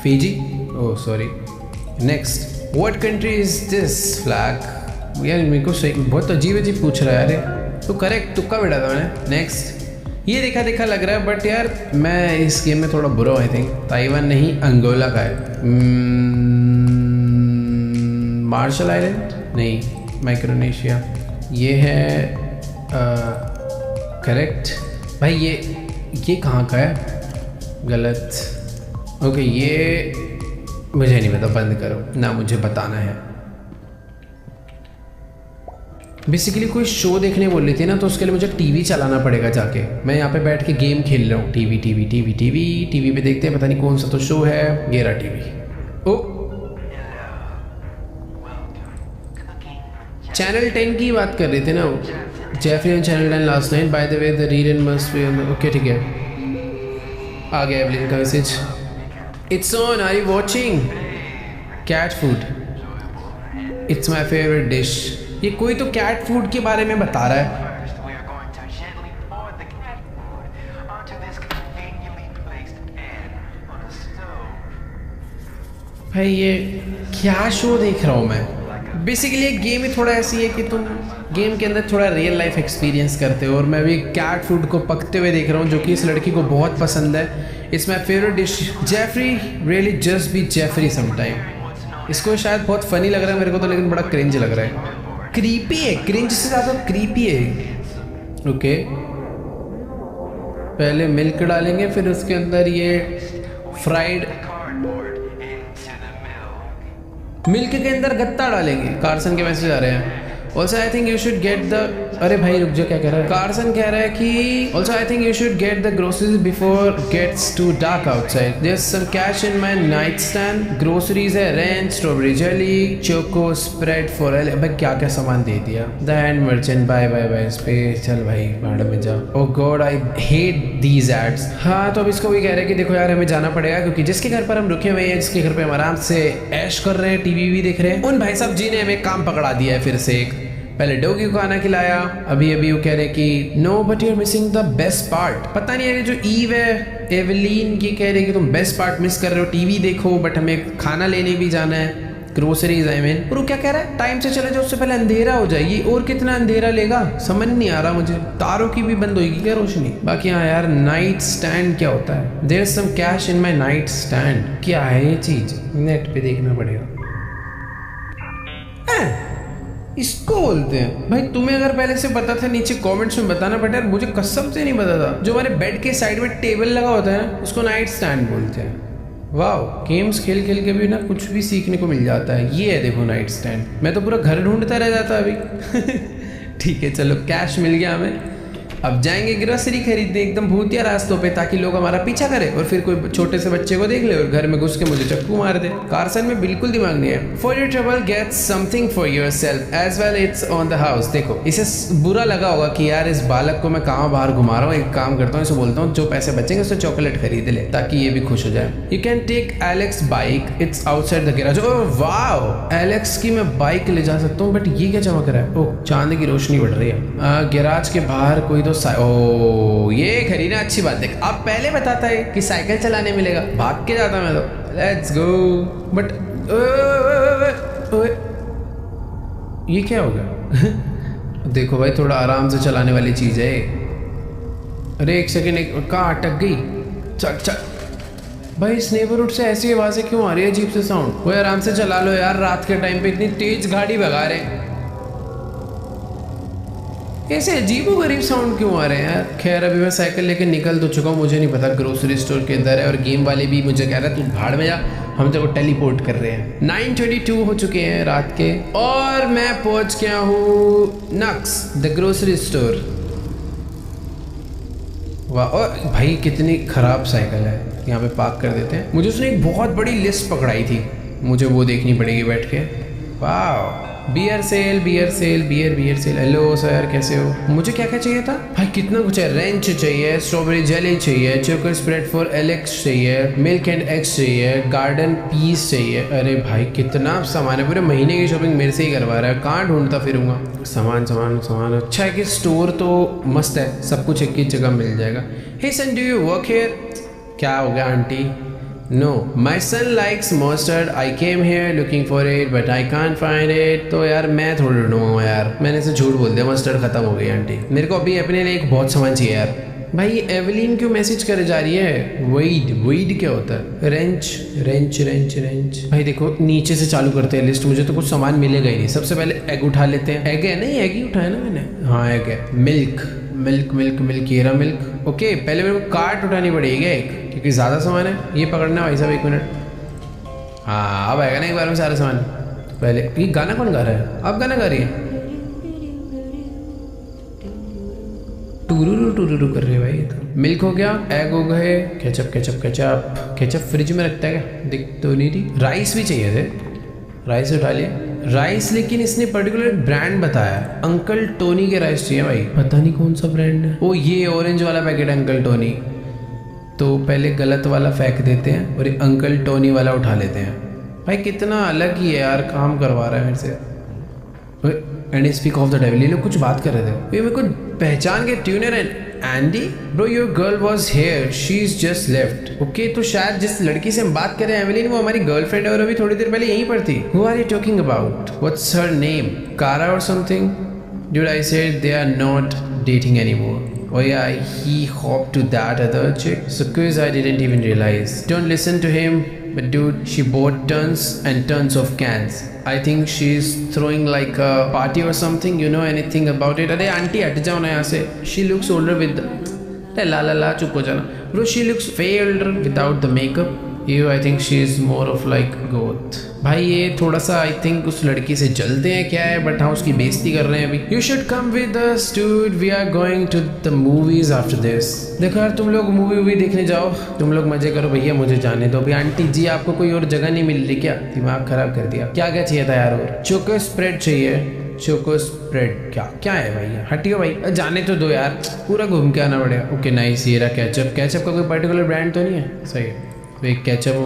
Fiji, oh sorry. Next, what country is this flag. यार मेरे को सही बहुत अजीब अजीब पूछ रहा है यार। तो करेक्ट तुक्का बैठा था मैंने। नेक्स्ट, ये देखा देखा लग रहा है बट यार मैं इस गेम में थोड़ा बुरा हूँ। आई थिंक ताइवान नहीं, अंगोला का है। मार्शल आइलैंड नहीं, माइक्रोनेशिया। ये है करेक्ट। भाई ये कहाँ का है? गलत। ओके ये मुझे नहीं पता, बंद करो ना, मुझे बताना है। बेसिकली कोई शो देखने बोल रही थी ना, तो उसके लिए मुझे टीवी चलाना पड़ेगा जाके। मैं यहाँ पे बैठ के गेम खेल रहा हूँ। टीवी पे देखते हैं, पता नहीं कौन सा तो शो है। ये रहा टीवी। ओ चैनल 10 की बात कर रहे थे ना वो। Jeffrey on channel 10 last night, by the way the rerun must be on. Okay ठीक है, आ गया एवलिन का message. It's on, are you watching? Cat food, it's my favourite dish. ये कोई तो कैट फूड के बारे में बता रहा है। भाई ये क्या शो देख रहा हूँ मैं? बेसिकली एक गेम ही थोड़ा ऐसी है कि तुम गेम के अंदर थोड़ा रियल लाइफ एक्सपीरियंस करते हो, और मैं भी कैट फूड को पकते हुए देख रहा हूँ, जो कि इस लड़की को बहुत पसंद है। It's my favourite dish. Jeffrey really just be Jeffrey sometime. इसको शायद बहुत फनी लग रहा है मेरे को तो, लेकिन बड़ा क्रिंज लग रहा है। क्रीपी है, क्रिंज से ज़्यादा क्रीपी है। ओके, पहले मिल्क डालेंगे, फिर उसके अंदर ये फ्राइड मिल्क के अंदर गत्ता डालेंगे। कार्सन के मैसेज आ रहे हैं। Also I think you should get the, अरे भाई रुक जाओ, क्या कह रहा है? कार्सन कह रहा है कि also I think you should get the groceries before gets too dark outside. There some cash in my nightstand. Groceries है ranch, strawberry jelly, choco spread for L. भाई क्या क्या सामान दे दिया। The hand merchant, bye bye bye space. चल भाई भाड़ में जा। Oh god I hate these ads. हाँ तो अब इसको भी कह रहे हैं कि देखो यार हमें जाना पड़ेगा, क्योंकि जिसके घर पर हम रुके हुए हैं, जिसके घर पे हम आराम से ऐश कर रहे हैं, टीवी भी देख रहे हैं, उन भाई साहब जी ने हमें काम पकड़ा दिया है फिर से। एक पहले डॉगी को खाना खिलाया, अभी वो कह रहे कि no but you are missing the best part. पता नहीं है जो ईव है एवलीन की कह रही है कि तुम बेस्ट पार्ट मिस कर रहे हो। टीवी देखो बट हमें खाना लेने भी जाना है, ग्रोसरीज आई मीन। और वो क्या कह रहा है, टाइम से चले जाओ, उससे पहले अंधेरा हो जाएगी। और कितना अंधेरा लेगा समझ नहीं आ रहा मुझे। तारों की भी बंद होगी क्या रोशनी? बाकी हाँ यार, नाइट स्टैंड क्या होता है? There is some cash in my nightstand. क्या है ये चीज? नेट पे देखना पड़ेगा। इसको बोलते हैं। भाई तुम्हें अगर पहले से पता था नीचे कमेंट्स में बताना पड़ता है, मुझे कसम से नहीं पता था। जो हमारे बेड के साइड में टेबल लगा होता है ना, उसको नाइट स्टैंड बोलते हैं। वाह, गेम्स खेल खेल के भी ना कुछ भी सीखने को मिल जाता है। ये है देखो नाइट स्टैंड। मैं तो पूरा घर ढूंढता रह जाता अभी। ठीक है चलो, कैश मिल गया हमें। अब जाएंगे ग्रोसरी खरीदने एकदम भूतिया रास्तों पे, ताकि लोग हमारा पीछा करें और फिर कोई छोटे से बच्चे को देख ले और घर में घुस के मुझे चक्कू मार दे। कार्सन में बिल्कुल दिमाग नहीं है। For your trouble get something for yourself as well, it's on the house. देखो इसे बुरा लगा होगा कि यार इस बालक को मैं कहाँ बाहर घुमा रहा हूँ। एक काम करता हूँ, इसे बोलता हूँ जो पैसे बचेंगे उससे चॉकलेट खरीद ले, ताकि ये भी खुश हो जाए। You can take Alex bike, it's outside the garage. Oh wow, Alex की मैं बाइक ले जा सकता हूँ, बट ये क्या चमक रहा है? ओह चांद की रोशनी बढ़ रही है। गैराज के बाहर कोई तो ये खरीदना अच्छी बात है। आप पहले बताता है कि साइकिल चलाने मिलेगा, भाग के जाता मैं तो। Let's go. बट ये क्या हो गया? देखो भाई थोड़ा आराम से चलाने वाली चीज है। अरे एक सेकेंड, कहाँ अटक गई? चल चल भाई, इस नेबरहुड से ऐसी आवाजें क्यों आ रही है, अजीब से साउंड? वो आराम से चला लो यार, रात के टाइम पे इतनी तेज गाड़ी भगा रहे हैं। ऐसे अजीबो गरीब साउंड क्यों आ रहे हैं यार? खैर अभी मैं साइकिल लेके निकल तो चुका हूँ, मुझे नहीं पता ग्रोसरी स्टोर के अंदर है, और गेम वाले भी मुझे कह रहा है तू भाड़ में जा, हम तेरे को टेलीपोर्ट कर रहे हैं। 9:22 हो चुके हैं रात के, और मैं पहुंच गया हूँ नक्स द ग्रोसरी स्टोर। वाह, और भाई कितनी खराब साइकिल है। यहाँ पे पार्क कर देते हैं। मुझे उसने एक बहुत बड़ी लिस्ट पकड़ाई थी, मुझे वो देखनी पड़ेगी बैठ के। वाह beer sale, beer sale, beer sale. Hello sir, कैसे हो? मुझे क्या क्या चाहिए था भाई? कितना कुछ है। रेंच चाहिए, स्ट्रॉबेरी जेली चाहिए, चोको स्प्रेड फॉर एलेक्स चाहिए, मिल्क एंड एग्स चाहिए, गार्डन पीस चाहिए। अरे भाई कितना सामान है, पूरे महीने की शॉपिंग मेरे से ही करवा रहा है। कहाँ ढूंढता फिरूंगा सामान सामान सामान। अच्छा है कि स्टोर तो मस्त है, सब कुछ एक ही जगह मिल जाएगा। हे सन, डू यू वर्क हियर? क्या हो गया aunty? No, my son likes mustard. I came here looking for it, but I can't find it. तो यार मैं थोड़ा ढूंढूंगा यार, मैंने इसे झूठ बोल दिया, मस्टर्ड खत्म हो गई आंटी। मेरे को अभी अपने लिए एक बहुत सामान चाहिए यार। भाई ये एवलीन क्यों मैसेज करे जा रही है? वेड क्या होता है? Wrench wrench wrench wrench. भाई देखो नीचे से चालू करते हैं लिस्ट, मुझे तो कुछ सामान मिलेगा ही नहीं। सबसे पहले एग उठा लेते हैं। एग है? नहीं, एग ही उठाया ना मैंने। हाँ एग है। मिल्क मिल्क मिल्क मिल्क, ये रहा मिल्क। ओके, पहले मेरे को कार्ट उठानी पड़ेगी एक, क्योंकि ज़्यादा सामान है। ये पकड़ना भाई साहब, 1 मिनट। हाँ अब आएगा ना एक बार में सारा सामान। पहले ये गाना कौन गा रहा है? अब गाना गा रही है? टूरू कर रही है भाई। ये तो मिल्क हो गया, एग हो गए, ketchup ketchup ketchup. Ketchup fridge में रखता है क्या? दिख तो नहीं रही। राइस भी चाहिए थे, राइस उठा लिया। राइस लेकिन इसने पर्टिकुलर ब्रांड बताया, अंकल टोनी के राइस चाहिए भाई। पता नहीं कौन सा ब्रांड है। ओ ये ऑरेंज वाला पैकेट अंकल टोनी। तो पहले गलत वाला फेंक देते हैं और अंकल टोनी वाला उठा लेते हैं। भाई कितना अलग ही है यार, काम करवा रहा है मेरे से। And speak of the devil, ये लोग कुछ बात कर रहे थे। ये मेरे को पहचान के tuner and Andy bro, your girl was here, she is just left. Okay, तो शायद जिस लड़की से हम बात कर रहे हैं एवलिन, वो हमारी गर्लफ्रेंड है और अभी थोड़ी देर पहले यहीं पर थी। Who are you talking about? What's her name? Kara और something? Dude, I said they are not dating anymore. Oh yeah, he hopped to that other chick. So cause I didn't even realize. Don't listen to him. But dude, she bought tons and tons of cans. I think she's throwing like a party or something. You know anything about it? अरे aunty हट जाओ ना यहाँ से. She looks older with the ला चुप हो जाना. Bro, she looks way older without the makeup. You, I think she is more of like goth. भाई ये थोड़ा सा आई थिंक उस लड़की से जलते हैं क्या है, बट हाँ उसकी बेइज्जती कर रहे हैं अभी। You should come with us, dude. We are going to the movies after this. देखो यार तुम लोग मूवी देखने जाओ, तुम लोग मजे करो भैया, मुझे जाने दो। अभी आंटी जी आपको कोई और जगह नहीं मिल रही क्या? दिमाग खराब कर दिया। क्या क्या चाहिए था यार? और चोको स्प्रेड चाहिए। चोको स्प्रेड क्या है भैया? हटियो भाई, जाने तो दो यार, पूरा घूम के आना पड़ेगा। ओके नाइस, ये रहा केचप। केचप का कोई पर्टिकुलर ब्रांड तो नहीं है? सही है। एक केचप हो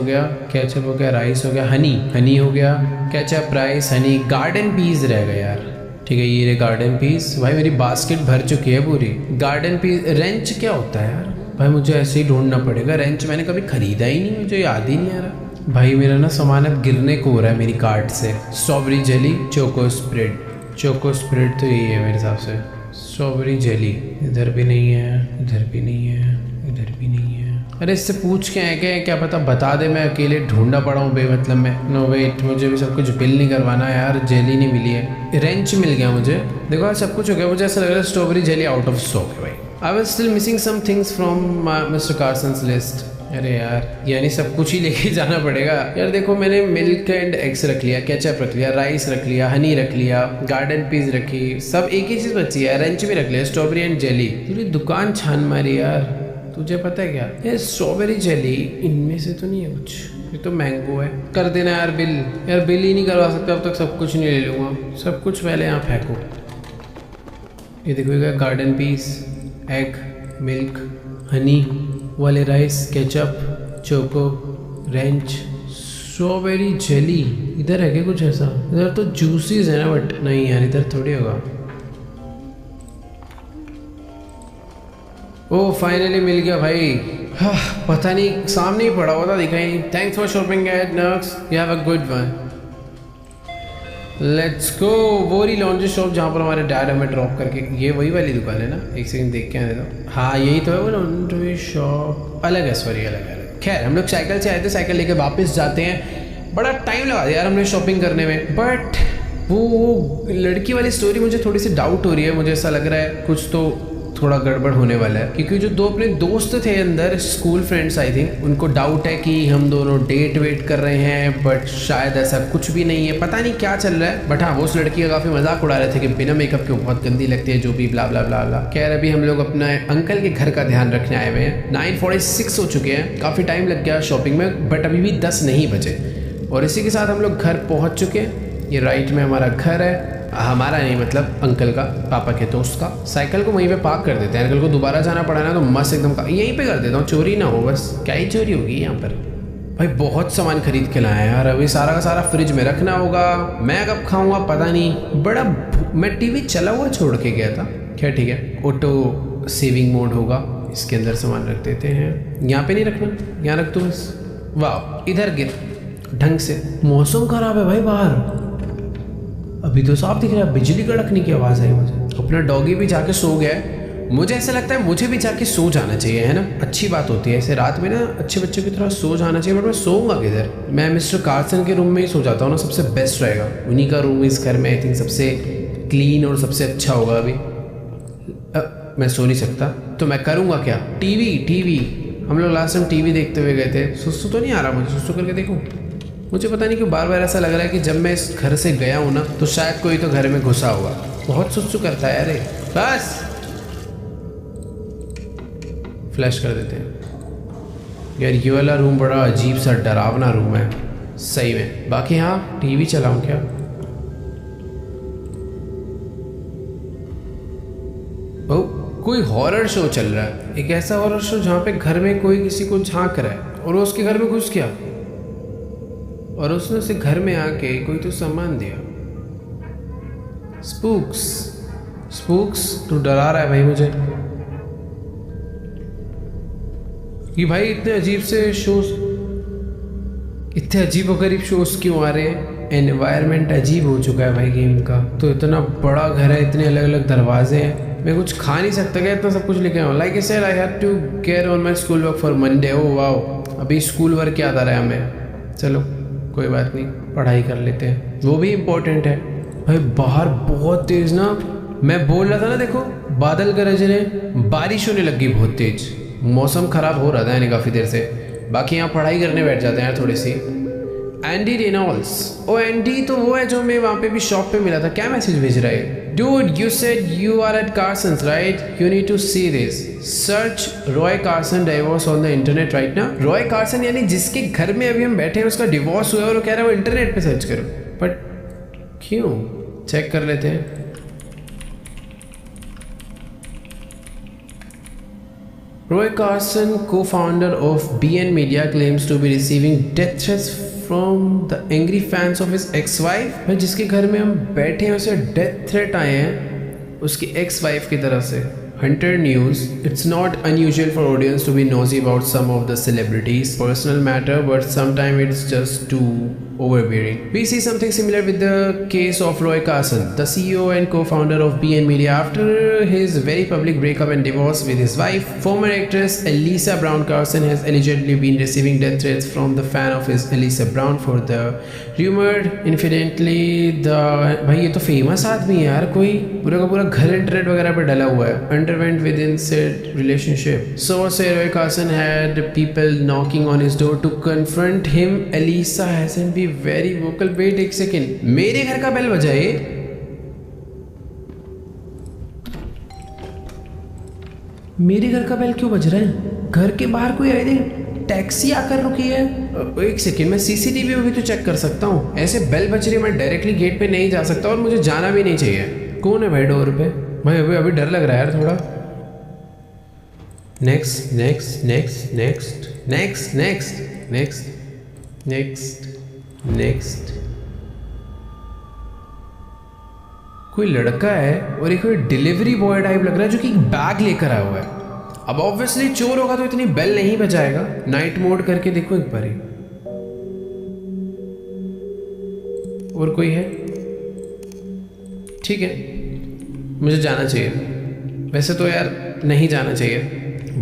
गया, राइस हो गया, हनी हो गया, ketchup, rice, honey, garden peas रह गया यार। ठीक है, ये रहे गार्डन पीस। भाई मेरी बास्केट भर चुकी है पूरी। Garden piece. रेंच क्या होता है यार? भाई मुझे ऐसे ही ढूंढना पड़ेगा। रेंच मैंने कभी खरीदा ही नहीं, मुझे याद ही नहीं आ रहा। भाई मेरा ना सामान अब गिरने को हो रहा है मेरी कार्ट से। स्ट्रॉबेरी जेली, चोको स्प्रेड तो यही है मेरे हिसाब से। स्ट्रॉबेरी जेली इधर भी नहीं है, इधर भी नहीं है, इधर भी नहीं है। अरे इससे पूछ के आए क्या पता बता दे, मैं अकेले ढूंढना पड़ा हूँ बेमतलब में। नो वेट, मुझे भी सब कुछ बिल नहीं करवाना है यार। जेली नहीं मिली है, रेंच मिल गया मुझे। देखो यार सब कुछ हो गया, मुझे ऐसा लग रहा है strawberry jelly out of stock है भाई। I was still missing some things from mister Carson's list. अरे यार यानी सब कुछ ही लेके जाना पड़ेगा यार। देखो मैंने मिल्क एंड एग्स रख लिया, केचप रख लिया, राइस रख लिया, हनी रख लिया, गार्डन पीस रखी, सब एक ही चीज़ बची है। रेंच भी रख लिया, स्ट्रॉबेरी एंड जेली। पूरी दुकान छान मारी यार। तुझे पता है क्या, ये स्ट्रॉबेरी जेली इनमें से तो नहीं है कुछ, ये तो मैंगो है। कर देना यार बिल। यार बिल ही नहीं करवा सकता अब तक, सब कुछ नहीं ले लूँगा। सब कुछ पहले यहाँ फेंको। ये देखो garden peas, egg, milk, honey वाले, rice, ketchup, choco, ranch, strawberry jelly. इधर है क्या कुछ ऐसा? इधर तो जूसीज है ना, बट नहीं यार इधर थोड़ी होगा। ओह फाइनली मिल गया भाई। हाँ, पता नहीं सामने ही पड़ा हुआ था, दिखा ही नहीं। Thanks for shopping at Nux, you have a good one. Let's go. वो रही लॉन्ड्री शॉप जहाँ पर हमारे डैड हमें ड्रॉप करके। ये वही वाली दुकान है ना? एक सेकंड देख के आने दो। हाँ यही तो है वो लॉन्ड्री शॉप। अलग है, सॉरी अलग है। खैर हम लोग साइकिल से आए थे, साइकिल लेकर वापस जाते हैं। बड़ा टाइम लगा दिया यार हमने शॉपिंग करने में। बट वो लड़की वाली स्टोरी मुझे थोड़ी सी डाउट हो रही है। मुझे ऐसा लग रहा है कुछ तो थोड़ा गड़बड़ होने वाला है, क्योंकि जो दो अपने दोस्त थे अंदर, स्कूल फ्रेंड्स आई थिंक, उनको डाउट है कि हम दोनों डेट वेट कर रहे हैं, बट शायद ऐसा कुछ भी नहीं है। पता नहीं क्या चल रहा है। बट हाँ वो उस लड़की का काफ़ी मजाक उड़ा रहे थे कि बिना मेकअप के बहुत गंदी लगती है, जो भी ब्ला ब्ला ब्ला ब्ला। खैर अभी हम लोग अपना अंकल के घर का ध्यान रखने आए हुए हैं। 9:46 हो चुके हैं, काफ़ी टाइम लग गया शॉपिंग में, बट अभी भी 10 नहीं बजे। और इसी के साथ हम लोग घर पहुँच चुके हैं। ये राइट में हमारा घर है, हमारा नहीं मतलब अंकल का, पापा के दोस्त का। साइकिल को वहीं पे पार्क कर देते हैं, अंकल को दोबारा जाना पड़ा ना तो मस्त एकदम का यहीं पे कर देता हूँ, चोरी ना हो बस। क्या ही चोरी होगी यहाँ पर। भाई बहुत सामान खरीद के लाए हैं यार, अभी सारा का सारा फ्रिज में रखना होगा, मैं कब खाऊंगा पता नहीं। बड़ा मैं टीवी चला हुआ छोड़ के गया था। क्या ठीक है, ऑटो सेविंग मोड होगा, इसके अंदर सामान रख देते हैं। यहाँ पे नहीं रखना, यहाँ रख दो बस। वाह, इधर गिर ढंग से। मौसम खराब है भाई बाहर, अभी तो साफ दिख रहा है, बिजली कड़कने की आवाज़ आई मुझे। अपना डॉगी भी जाके सो गया है, मुझे ऐसा लगता है मुझे भी जाके सो जाना चाहिए, है ना। अच्छी बात होती है ऐसे रात में ना, अच्छे बच्चों की तरह सो जाना चाहिए। बट मैं सोऊंगा किधर, मैं मिस्टर कार्सन के रूम में ही सो जाता हूँ ना, सबसे बेस्ट रहेगा। उन्हीं का रूम इस घर में आई थिंक सबसे क्लीन और सबसे अच्छा होगा। अभी मैं सो नहीं सकता तो मैं करूँगा क्या, टीवी। हम लोग लास्ट टाइम टीवी देखते हुए गए थे। सुस्तु तो नहीं आ रहा मुझे, सुस्तु करके देखूँ। मुझे पता नहीं क्यों बार बार ऐसा लग रहा है कि जब मैं इस घर से गया हूँ ना तो शायद कोई तो घर में घुसा होगा। बहुत सुस्तु करता है अरे। बस फ्लैश कर देते हैं यार। ये वाला रूम बड़ा अजीब सा डरावना रूम है सही में। बाकी हाँ, टीवी चलाऊं क्या? ओ, कोई हॉरर शो चल रहा है, एक ऐसा हॉरर शो जहाँ पे घर में कोई किसी को झांक रहा है और वो उसके घर में घुस गया और उसने उसे घर में आके कोई तो सामान दिया। स्पूक्स तो डरा रहा है भाई मुझे कि भाई इतने अजीब से शोज, इतने अजीबोगरीब शोज क्यों आ रहे हैं। एनवायरनमेंट अजीब हो चुका है भाई गेम का। तो इतना बड़ा घर है, इतने अलग अलग दरवाजे हैं, मैं कुछ खा नहीं सकता क्या इतना सब कुछ लेके आऊँ। Like I said I had to get on my school work for Monday. Oh wow, अभी स्कूल वर्क याद आ रहा है हमें। चलो कोई बात नहीं, पढ़ाई कर लेते हैं, वो भी इम्पोर्टेंट है। भाई बाहर बहुत तेज ना, मैं बोल रहा था ना, देखो बादल गरज रहे, बारिश होने लगी बहुत तेज। मौसम खराब हो रहा था यानी काफ़ी देर से। बाकी यहाँ पढ़ाई करने बैठ जाते हैं थोड़ी सी। एंडी रेनॉल्ड्स, ओ एंडी तो वो है जो मैं वहाँ पे भी शॉप पे मिला था। क्या मैसेज भेज रहा है? Dude, you said you are at Carson's, right? You need to see this. Search Roy Carson divorce on the internet right now. Roy Carson यानी जिसके घर में अभी हम बैठे हैं उसका डिवोर्स हुआ है और वो कह रहा है वो इंटरनेट पे सर्च करो। बट क्यों? चेक कर लेते हैं। Roy Carson, co-founder of BN Media, claims to be receiving death threats from the angry fans of his ex-wife। भाई जिसके घर में हम बैठे हैं उसे डेथ थ्रेट आए हैं उसकी एक्स वाइफ की तरफ से। Hunter News, it's not unusual for audience to be nosy about some of the celebrities' personal matter, but sometimes it's just too overbearing. We see something similar with the case of Roy Carson, the CEO and co-founder of BN Media. After his very public breakup and divorce with his wife, former actress Elisa Brown Carson has allegedly been receiving death threats from the fan of his Elisa Brown for the rumored infidelity. भाई ये तो famous आदमी है यार, कोई पूरा का पूरा घर इंटरनेट वगैरह पे डला हुआ है। Underwent within said relationship. So Roy Carson had people knocking on his door to confront him. Elisa hasn't been very vocal. Wait एक second, मेरे घर का बेल बजा ये? मेरे घर का बेल क्यों बज रहा है? घर के बाहर कोई आई थिंक टैक्सी आकर रुकी है। एक सेकेंड, मैं सीसीटीवी में भी तो चेक कर सकता हूँ। ऐसे बेल बज रही है, मैं डायरेक्टली गेट पे नहीं जा सकता और मुझे जाना भी नहीं चाहिए। कौन है भाई डोर पे? भाई अभी डर लग रहा है यार थोड़ा। Next next next next next next next next next. कोई लड़का है और एक कोई डिलीवरी बॉय टाइप लग रहा है जो कि बैग लेकर आया हुआ है। अब ऑब्वियसली चोर होगा तो इतनी बेल नहीं बजाएगा। नाइट मोड करके देखो एक बार। और कोई है? ठीक है, मुझे जाना चाहिए। वैसे तो यार नहीं जाना चाहिए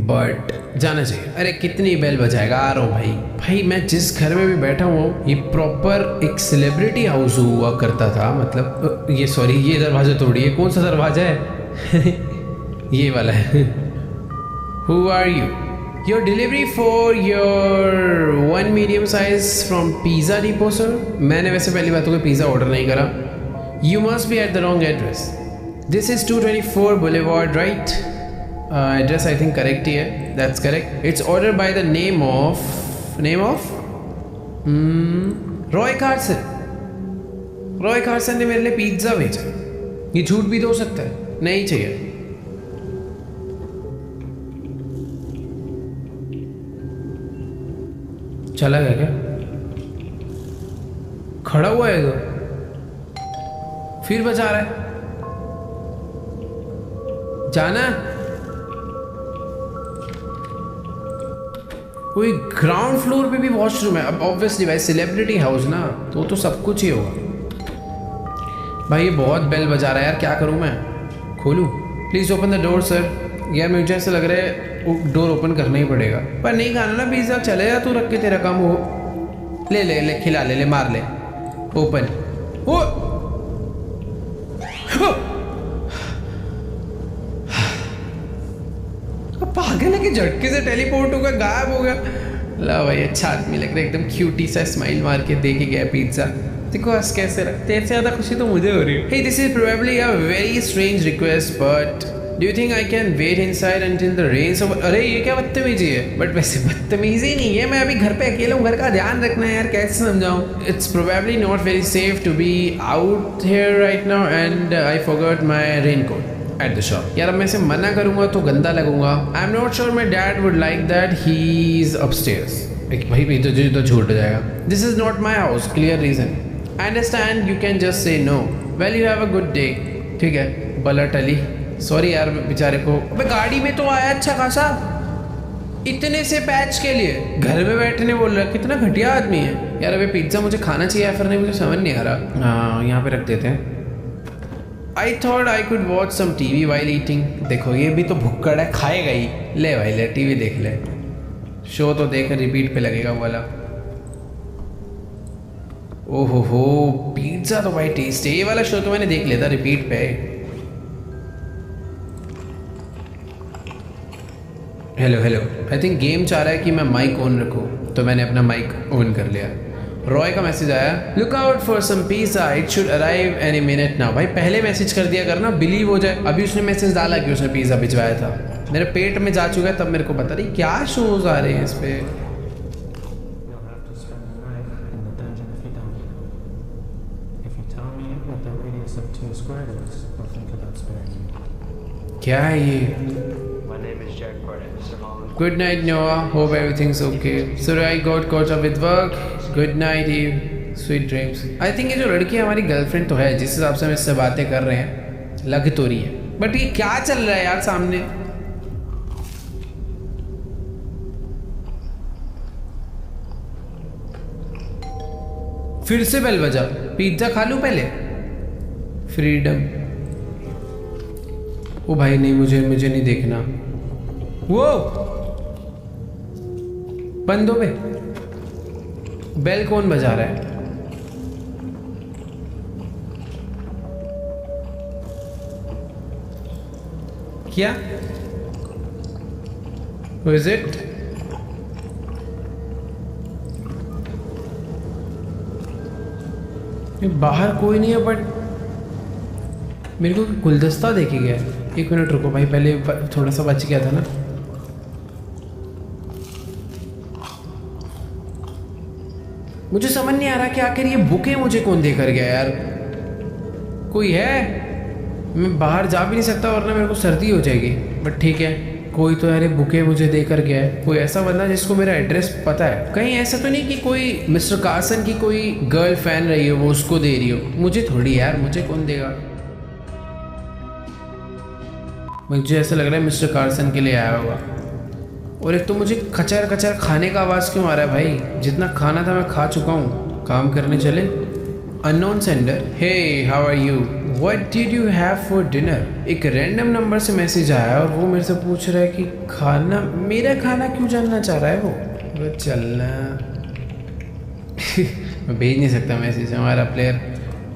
बट जाना चाहिए। अरे कितनी बेल बजाएगा, आ रहा हूँ भाई। भाई मैं जिस घर में भी बैठा हूँ ये प्रॉपर एक सेलिब्रिटी हाउस हुआ करता था। मतलब ये सॉरी, ये दरवाजा तोड़िए। कौन सा दरवाजा है? ये वाला है। Who are you? Your delivery for your one medium size from Pizza Depot, sir? मैंने वैसे पहली बात तो पिज़्ज़ा ऑर्डर नहीं करा। You must be at the wrong address. This is 224 Boulevard, right? Address I think correct ही है. That's correct. It's ordered by the name of Roy Carson. Roy Carson ने मेरे लिए पिज्ज़ा भेजा। ये झूठ भी तो हो सकता है। नहीं चाहिए। चला गया क्या? खड़ा हुआ है तो फिर बजा रहा है। जाना कोई ग्राउंड फ्लोर पे भी वॉशरूम है। अब ऑब्वियसली भाई सेलिब्रिटी हाउस ना, तो सब कुछ ही होगा। भाई ये बहुत बेल बजा रहा है यार, क्या करूं मैं? खोलूं? Please open the door sir. यार मुझे ऐसा लग रहा है डोर ओपन करना ही पड़ेगा। पर नहीं खाना ना पिज़्ज़ा, चले जा तू, रख के तेरा काम हो। ले ले ले, खिला ले ले, मार ले। ओपन ओ पागल है कि झटके से टेलीपोर्ट होगा, गायब हो गया। ला भाई अच्छा आदमी लग रहा है, एकदम क्यूटी सा स्माइल मार के दे के गया पिज्जा। देखो हंस कैसे रखते हैं, ज़्यादा खुशी तो मुझे हो रही है। Hey, this is probably a very strange request, but do you think I can wait inside until the rains over? अरे ये क्या बदतमीजी है? बट वैसे बदतमीजी नहीं है, मैं अभी घर पे अकेला हूँ, घर का ध्यान रखना है यार, कैसे समझाऊँ? It's probably not very safe to be out here right now, and I forgot my raincoat at the shop. यार अब मैं इसे मना करूँगा तो गंदा लगूंगा। I'm not sure my dad would like that. He's upstairs. भाई भी तो झूठ हो जाएगा। This is not my house. Clear reason. I understand you can just say no. Well, you have a good day. ठीक है, बला टली। सॉरी यार बेचारे को। अबे गाड़ी में तो आया अच्छा खासा, इतने से पैच के लिए घर में बैठने बोल रहा है। कितना घटिया आदमी है यार। अबे पिज्ज़ा मुझे खाना चाहिए या फिर नहीं, मुझे समझ नहीं आ रहा। हाँ यहाँ पे रख देते हैं। I thought I could watch some TV while eating. देखो ये भी तो भुक्कड़ है, खाएगा ही। ले भाई ले, टीवी देख ले, शो तो देख, रिपीट पे लगेगा वो वाला। ओहो हो, पिज्ज़ा तो भाई टेस्ट है। ये वाला शो तो मैंने देख लिया था रिपीट पे। Hello hello, I think game चाह रहा है कि मैं माइक ऑन रखूँ, तो मैंने अपना माइक ऑन कर लिया। रॉय का मैसेज आया, look out for some pizza, it should arrive any minute now. भाई पहले मैसेज कर दिया करना, बिलीव हो जाए। अभी उसने मैसेज डाला कि उसने पिज़्ज़ा भिजवाया था, मेरे पेट में जा चुका है, तब मेरे को पता नहीं क्या शोज आ रहे हैं इस पे। क्या है ये? Good night, Noah. Hope everything's okay. Sorry, I got caught up with work. Good night, Eve. Sweet dreams. I think ये जो लड़की हमारी गर्लफ्रेंड तो है, जिस हिसाब से हम इससे बातें कर रहे हैं, लग तो रही है। बट ये क्या चल रहा है यार सामने? फिर से बेल बजा। पिज्जा खा लूं पहले? फ्रीडम। ओ भाई नहीं, मुझे नहीं देखना। वो बंदों पे बेल कौन बजा रहा है? क्या? Who is it? बाहर कोई नहीं है, बट मेरे को गुलदस्ता देखे गया। एक मिनट रुको भाई, पहले थोड़ा सा बच गया था ना। मुझे समझ नहीं आ रहा कि आखिर ये बुके मुझे कौन देकर गया यार। कोई है? मैं बाहर जा भी नहीं सकता वरना मेरे को सर्दी हो जाएगी। बट ठीक है, कोई तो यार बुके मुझे देकर गया है। कोई ऐसा बंदा जिसको मेरा एड्रेस पता है। कहीं ऐसा तो नहीं कि कोई मिस्टर कार्सन की कोई गर्ल फैन रही हो, वो उसको दे रही हो। मुझे थोड़ी यार, मुझे कौन देगा? मुझे ऐसा लग रहा है मिस्टर कार्सन के लिए आया होगा। और एक तो मुझे कचर कचर खाने का आवाज़ क्यों आ रहा है भाई? जितना खाना था मैं खा चुका हूँ। काम करने चले। Unknown sender, hey how are you, what did you have for dinner. एक रैंडम नंबर से मैसेज आया और वो मेरे से पूछ रहा है कि खाना, मेरा खाना क्यों जानना चाह रहा है वो चलना। मैं भेज नहीं सकता मैसेज, हमारा प्लेयर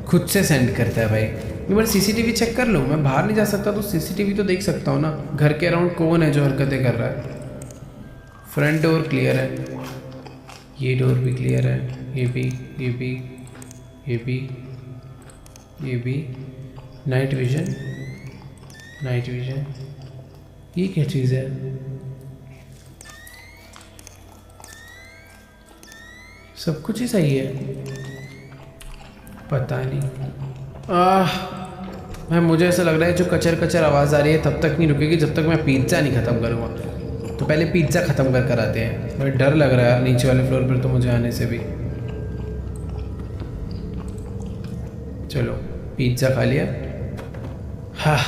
खुद से सेंड करता है भाई। एक बार सीसीटीवी चेक कर लो। मैं बाहर नहीं जा सकता तो सीसीटीवी तो देख सकता हूँ ना। घर के अराउंड कौन है जो हरकतें कर रहा है? फ्रंट डोर क्लियर है, ये डोर भी क्लियर है, ये भी, ये भी, ये भी, ये भी। नाइट विजन, नाइट विजन, ये क्या चीज़ है? सब कुछ ही सही है। पता नहीं। भाई मुझे ऐसा लग रहा है जो कचर कचर आवाज़ आ रही है तब तक नहीं रुकेगी जब तक मैं पिज़्ज़ा नहीं ख़त्म करूँगा। तो पहले पिज़्ज़ा ख़त्म कर आते हैं। भाई डर लग रहा है यार नीचे वाले फ्लोर पर तो मुझे आने से भी। चलो पिज़्ज़ा खा लिया। हाँ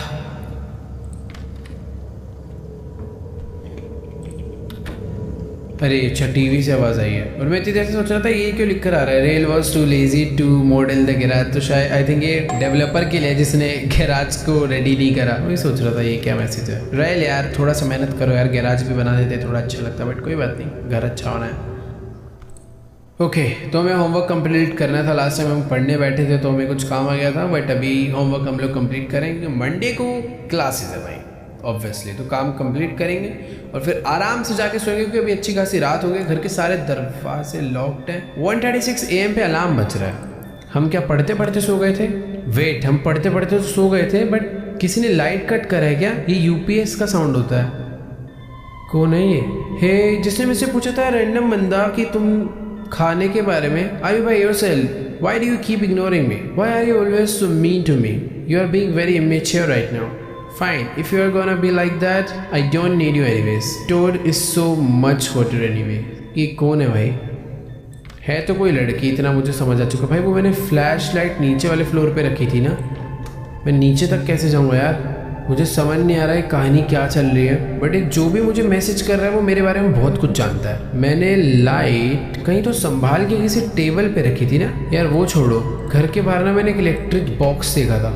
अरे अच्छा टीवी से आवाज़ आई है और मैं इतनी देर से सोच रहा था ये क्यों लिख कर आ रहा है, really was too lazy to model the garage. तो शायद आई थिंक ये डेवलपर के लिए जिसने गैराज को रेडी नहीं करा। वही सोच रहा था ये क्या मैसेज है। रेल यार थोड़ा सा मेहनत करो यार, गैराज भी बना देते थोड़ा अच्छा लगता, बट कोई बात नहीं, घर अच्छा होना है। ओके तो हमें होमवर्क कंप्लीट करना था। लास्ट टाइम हम पढ़ने बैठे थे तो हमें कुछ काम आ गया था, बट अभी होमवर्क हम लोग कंप्लीट करेंगे। मंडे को क्लासेस है भाई ऑब्वियसली, तो काम कंप्लीट करेंगे और फिर आराम से जाके सोएंगे क्योंकि अभी अच्छी खासी रात हो गई। घर के सारे दरवाजे लॉक्ड हैं। 1:36 AM पे अलार्म बज रहा है। हम क्या पढ़ते पढ़ते सो गए थे? वेट, हम पढ़ते पढ़ते तो सो गए थे बट किसी ने लाइट कट करा है क्या? ये यूपीएस का साउंड होता है। कौन है ये? हे जिसने मुझसे पूछा था रैंडम बंदा कि तुम खाने के बारे में, are you by yourself? Why do you keep ignoring me? Why are you always so mean to me? You are being very immature right now. Fine, if you are gonna be like that, I don't need you anyways. Toad is so much hotter anyway. ये कौन है भाई? है तो कोई लड़की, इतना मुझे समझ आ चुका। भाई वो मैंने फ्लैश लाइट नीचे वाले फ्लोर पे रखी थी ना, मैं नीचे तक कैसे जाऊँगा यार? मुझे समझ नहीं आ रहा है कहानी क्या चल रही है। बट जो भी मुझे मैसेज कर रहा है वो मेरे बारे में बहुत कुछ जानता है। मैंने लाइट कहीं तो संभाल के किसी टेबल पे रखी थी ना यार। वो छोड़ो, घर के बाहर ना मैंने एक इलेक्ट्रिक बॉक्स देखा था।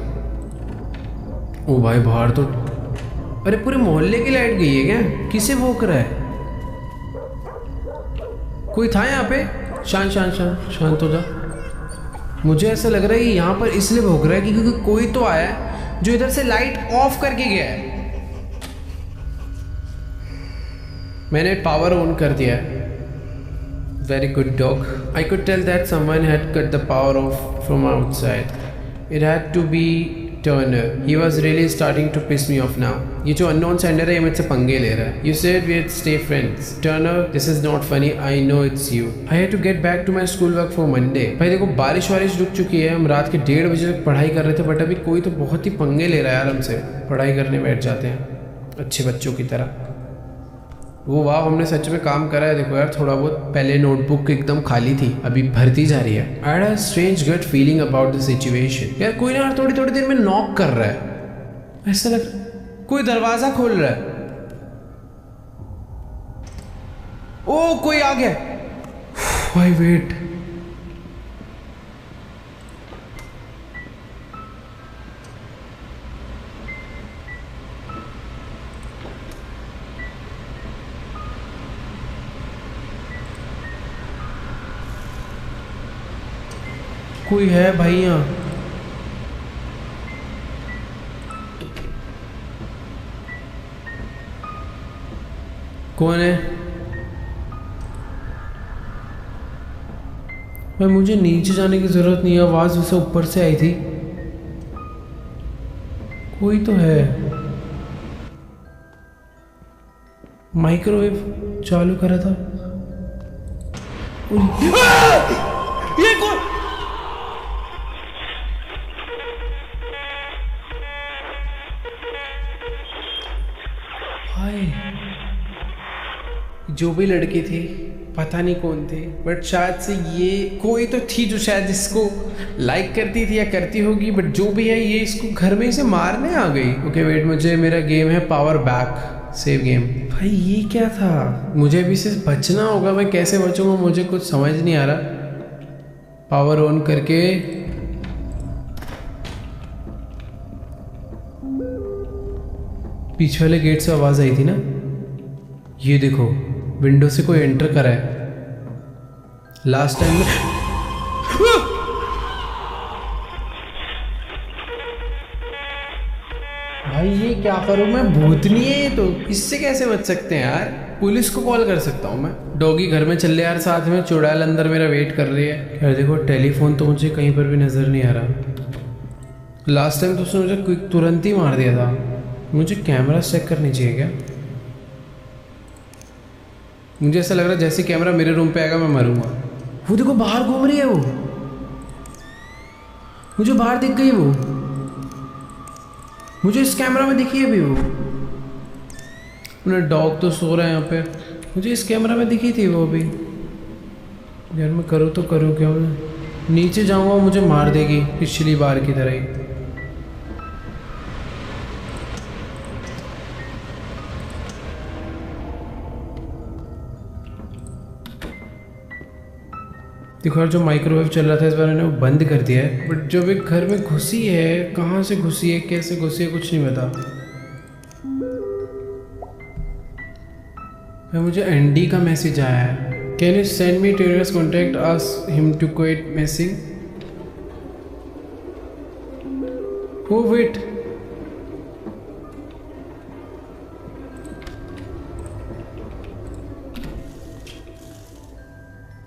ओ भाई बाहर तो, अरे पूरे मोहल्ले की लाइट गई है क्या? किसे भौंक रहा है? कोई था यहाँ पे? शांत शांत शांत शांत हो जा। मुझे ऐसा लग रहा है कि यहाँ पर इसलिए भौंक रहा है कि क्योंकि कोई तो आया है जो इधर से लाइट ऑफ करके गया है। मैंने पावर ऑन कर दिया है। Very good dog. I could tell that someone had cut the power off from outside. It had to be Turner. He was really starting to piss me off now. ये जो unknown sender है ये मुझसे पंगे ले रहा है। You said we'd stay friends. Turner, this is not funny. I know it's you. I had to get back to my schoolwork for Monday. भाई देखो बारिश वारिश रुक चुकी है, हम रात के 1:30 बजे तक पढ़ाई कर रहे थे, बट अभी कोई तो बहुत ही पंगे ले रहा है यार हमसे। पढ़ाई करने बैठ जाते हैं अच्छे बच्चों की तरह। वो वाह, हमने सच में काम करा है। देखो यार थोड़ा बहुत, पहले नोटबुक एकदम खाली थी अभी भरती जा रही है। I had a strange gut feeling about the situation. यार कोई ना थोड़ी थोड़ी देर में नॉक कर रहा है, ऐसा लग रहा है कोई दरवाजा खोल रहा है। ओ कोई आ गया भाई, वेट। कोई है भाई यहाँ? कौन है भाई? मुझे नीचे जाने की जरूरत नहीं है, आवाज उसे ऊपर से आई थी। कोई तो है। माइक्रोवेव चालू करा था। ये कौन? जो भी लड़की थी पता नहीं कौन थे, बट शायद से ये कोई तो थी जो शायद इसको लाइक करती थी या करती होगी, बट जो भी है ये इसको घर में इसे मारने आ गई। ओके वेट, मुझे मेरा गेम है पावर बैक सेव गेम। भाई ये क्या था? मुझे भी से बचना होगा। मैं कैसे बचूंगा मुझे कुछ समझ नहीं आ रहा। पावर ऑन करके पीछे वाले गेट से आवाज आई थी ना। ये देखो विंडो से कोई एंटर करा है। लास्ट टाइम में भाई ये क्या करूं मैं? भूतनी है ये तो, इससे कैसे बच सकते हैं यार? पुलिस को कॉल कर सकता हूँ मैं। डॉगी घर में चल ले यार साथ में। चुड़ैल अंदर मेरा वेट कर रही है यार। देखो टेलीफोन तो मुझे कहीं पर भी नजर नहीं आ रहा। लास्ट टाइम तो उसने मुझे क्विक तुरंत ही मार दिया था। मुझे कैमरा चेक करनी चाहिए क्या? मुझे ऐसा लग रहा है जैसे कैमरा मेरे रूम पे आएगा मैं मरूंगा। वो देखो बाहर घूम रही है वो। मुझे बाहर दिख गई वो, मुझे इस कैमरा में दिखी है भी वो। अपना डॉग तो सो रहा है यहाँ पे, मुझे इस कैमरा में दिखी थी वो अभी। यार मैं करूँ तो करूँ क्या? मैं नीचे जाऊँगा मुझे मार देगी पिछली बार की तरह ही। देखो यार, जो माइक्रोवेव चल रहा था इस बार मैंने वो बंद कर दिया है, बट जब एक घर में घुसी है, कहाँ से घुसी है, कैसे घुसी है, कुछ नहीं पता। मुझे एंडी का मैसेज आया है, can you send me Turner's contact ask him to quit messing. Oh wait,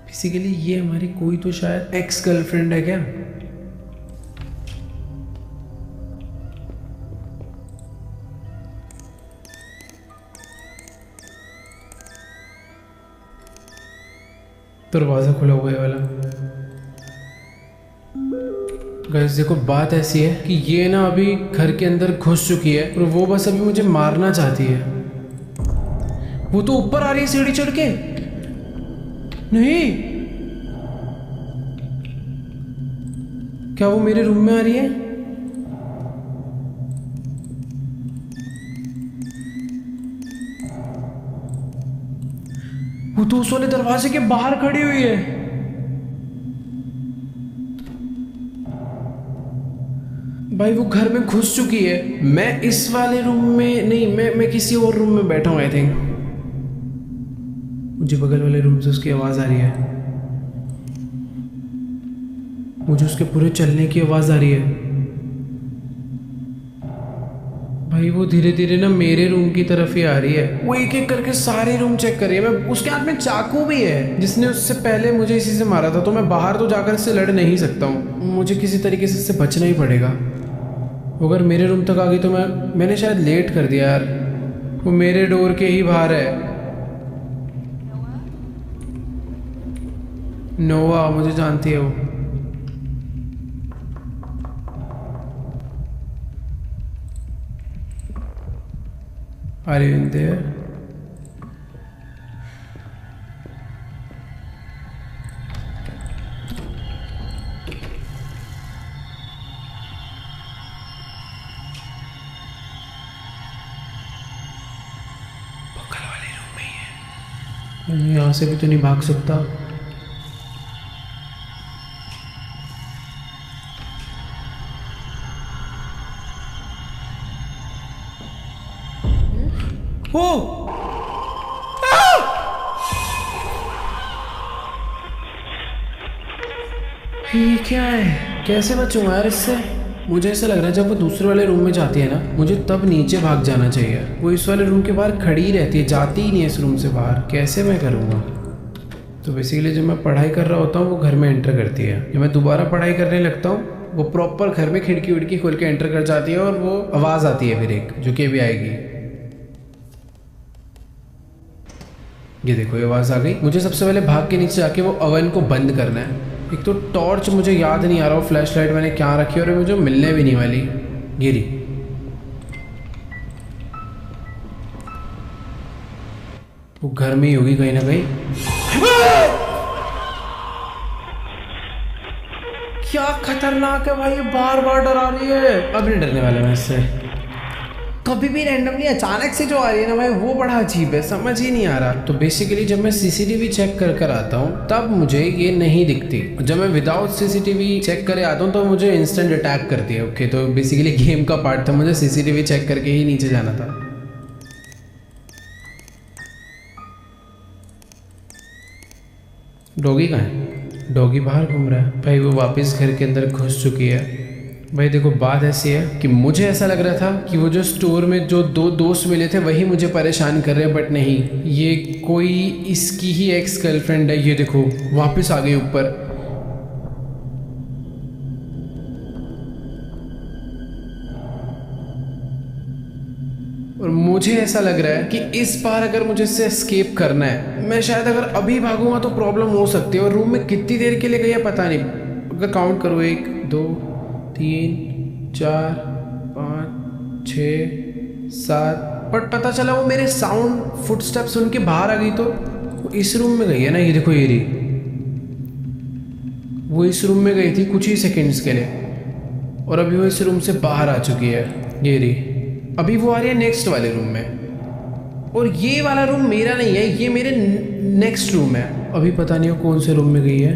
basically ये हमारी कोई तो शायद एक्स गर्लफ्रेंड है क्या? दरवाजा खुला हुआ है वाला। गाइस देखो, बात ऐसी है कि ये ना अभी घर के अंदर घुस चुकी है और वो बस अभी मुझे मारना चाहती है। वो तो ऊपर आ रही है सीढ़ी चढ़ के। नहीं, क्या वो मेरे रूम में आ रही है? वो तो उस वाले दरवाजे के बाहर खड़ी हुई है। भाई वो घर में घुस चुकी है। मैं इस वाले रूम में नहीं, मैं किसी और रूम में बैठा हूँ आई थिंक। मुझे बगल वाले रूम से उसकी आवाज आ रही है, मुझे उसके पूरे चलने की आवाज आ रही है। भाई वो धीरे धीरे ना मेरे रूम की तरफ ही आ रही है। वो एक एक करके सारे रूम चेक कर रही है। मैं उसके हाथ में चाकू भी है, जिसने उससे पहले मुझे इसी से मारा था। तो मैं बाहर तो जाकर इससे लड़ नहीं सकता हूँ, मुझे किसी तरीके से इससे बचना ही पड़ेगा। अगर मेरे रूम तक आ गई तो मैंने शायद लेट कर दिया यार। वो मेरे डोर के ही बाहर है। नोवा, मुझे जानती है वो। Are you in there? बगल वाले रूम में ही है। यहाँ से भी तो नहीं भाग सकता। ओ! ये क्या है? कैसे बचूंगा यार इससे? मुझे ऐसा लग रहा है जब वो दूसरे वाले रूम में जाती है ना, मुझे तब नीचे भाग जाना चाहिए। वो इस वाले रूम के बाहर खड़ी ही रहती है, जाती ही नहीं है इस रूम से बाहर। कैसे मैं करूँगा? तो बेसिकली जब मैं पढ़ाई कर रहा होता हूँ वो घर में एंटर करती है। जब मैं दोबारा पढ़ाई करने लगता हूँ वो प्रॉपर घर में खिड़की विड़की खोल के एंटर कर जाती है और वो आवाज़ आती है फिर एक, जो कि अभी आएगी। ये देखो, ये आवाज़ आ गई। मुझे सबसे पहले भाग के नीचे जाके वो ओवन को बंद करना है। एक तो टॉर्च मुझे याद नहीं आ रहा, वो फ्लैश लाइट मैंने क्या रखी और मुझे मिलने भी नहीं वाली। गिरी। वो घर में ही होगी कहीं ना कहीं। क्या खतरनाक है भाई, ये बार बार डरा रही है। अब नहीं डरने वाला मैं इससे। कभी भी रैंडमली अचानक से जो आ रही है ना भाई, वो बड़ा अजीब है, समझ ही नहीं आ रहा। तो बेसिकली जब मैं सीसीटीवी चेक कर कर आता हूँ तब मुझे ये नहीं दिखती। जब मैं विदाउट सीसीटीवी चेक करे आता हूँ तो मुझे इंस्टेंट अटैक करती है। ओके, तो बेसिकली गेम का पार्ट था, मुझे सीसीटीवी चेक करके ही नीचे जाना था। डॉगी कहाँ है? डॉगी बाहर घूम रहा है। भाई वो वापस घर के अंदर घुस चुकी है। भाई देखो, बात ऐसी है कि मुझे ऐसा लग रहा था कि वो जो स्टोर में जो दो दोस्त मिले थे वही मुझे परेशान कर रहे हैं, बट नहीं, ये कोई इसकी ही एक्स गर्लफ्रेंड है। ये देखो वापस आ गई ऊपर। और मुझे ऐसा लग रहा है कि इस बार अगर मुझे इससे एस्केप करना है, मैं शायद अगर अभी भागूंगा तो प्रॉब्लम हो सकती है। और रूम में कितनी देर के लिए गई है पता नहीं। अगर काउंट करो, 1 2 3 4 5 6 7। बट पता चला वो मेरे साउंड फुटस्टेप सुन के बाहर आ गई, तो वो इस रूम में गई है ना। ये देखो ये रही, वो इस रूम में गई थी कुछ ही सेकंड्स के लिए, और अभी वो इस रूम से बाहर आ चुकी है। ये रही, अभी वो आ रही है नेक्स्ट वाले रूम में, और ये वाला रूम मेरा नहीं है, ये मेरे नेक्स्ट रूम है। अभी पता नहीं वो कौन से रूम में गई है।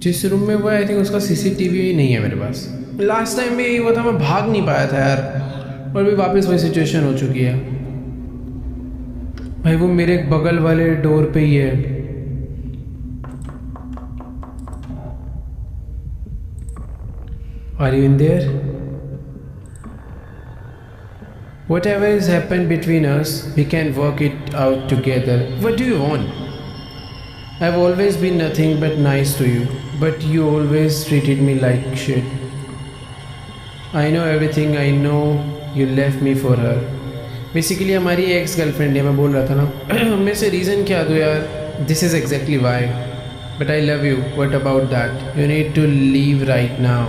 जिस रूम में वो आई थिंक उसका सीसीटीवी नहीं है मेरे पास। लास्ट टाइम में यही हुआ था, मैं भाग नहीं पाया था यार, और भी वापस वही सिचुएशन हो चुकी है। भाई वो मेरे बगल वाले डोर पे ही है। Are you in there? Whatever has happened between us, we can work it out together. What do you want? I've always been nothing but nice to you, but you always treated me like shit. I know everything. I know you left me for her. Basically हमारी ex girlfriend है, मैं बोल रहा था ना। मैं से reason क्या दूँ यार? This is exactly why. But I love you. What about that? You need to leave right now.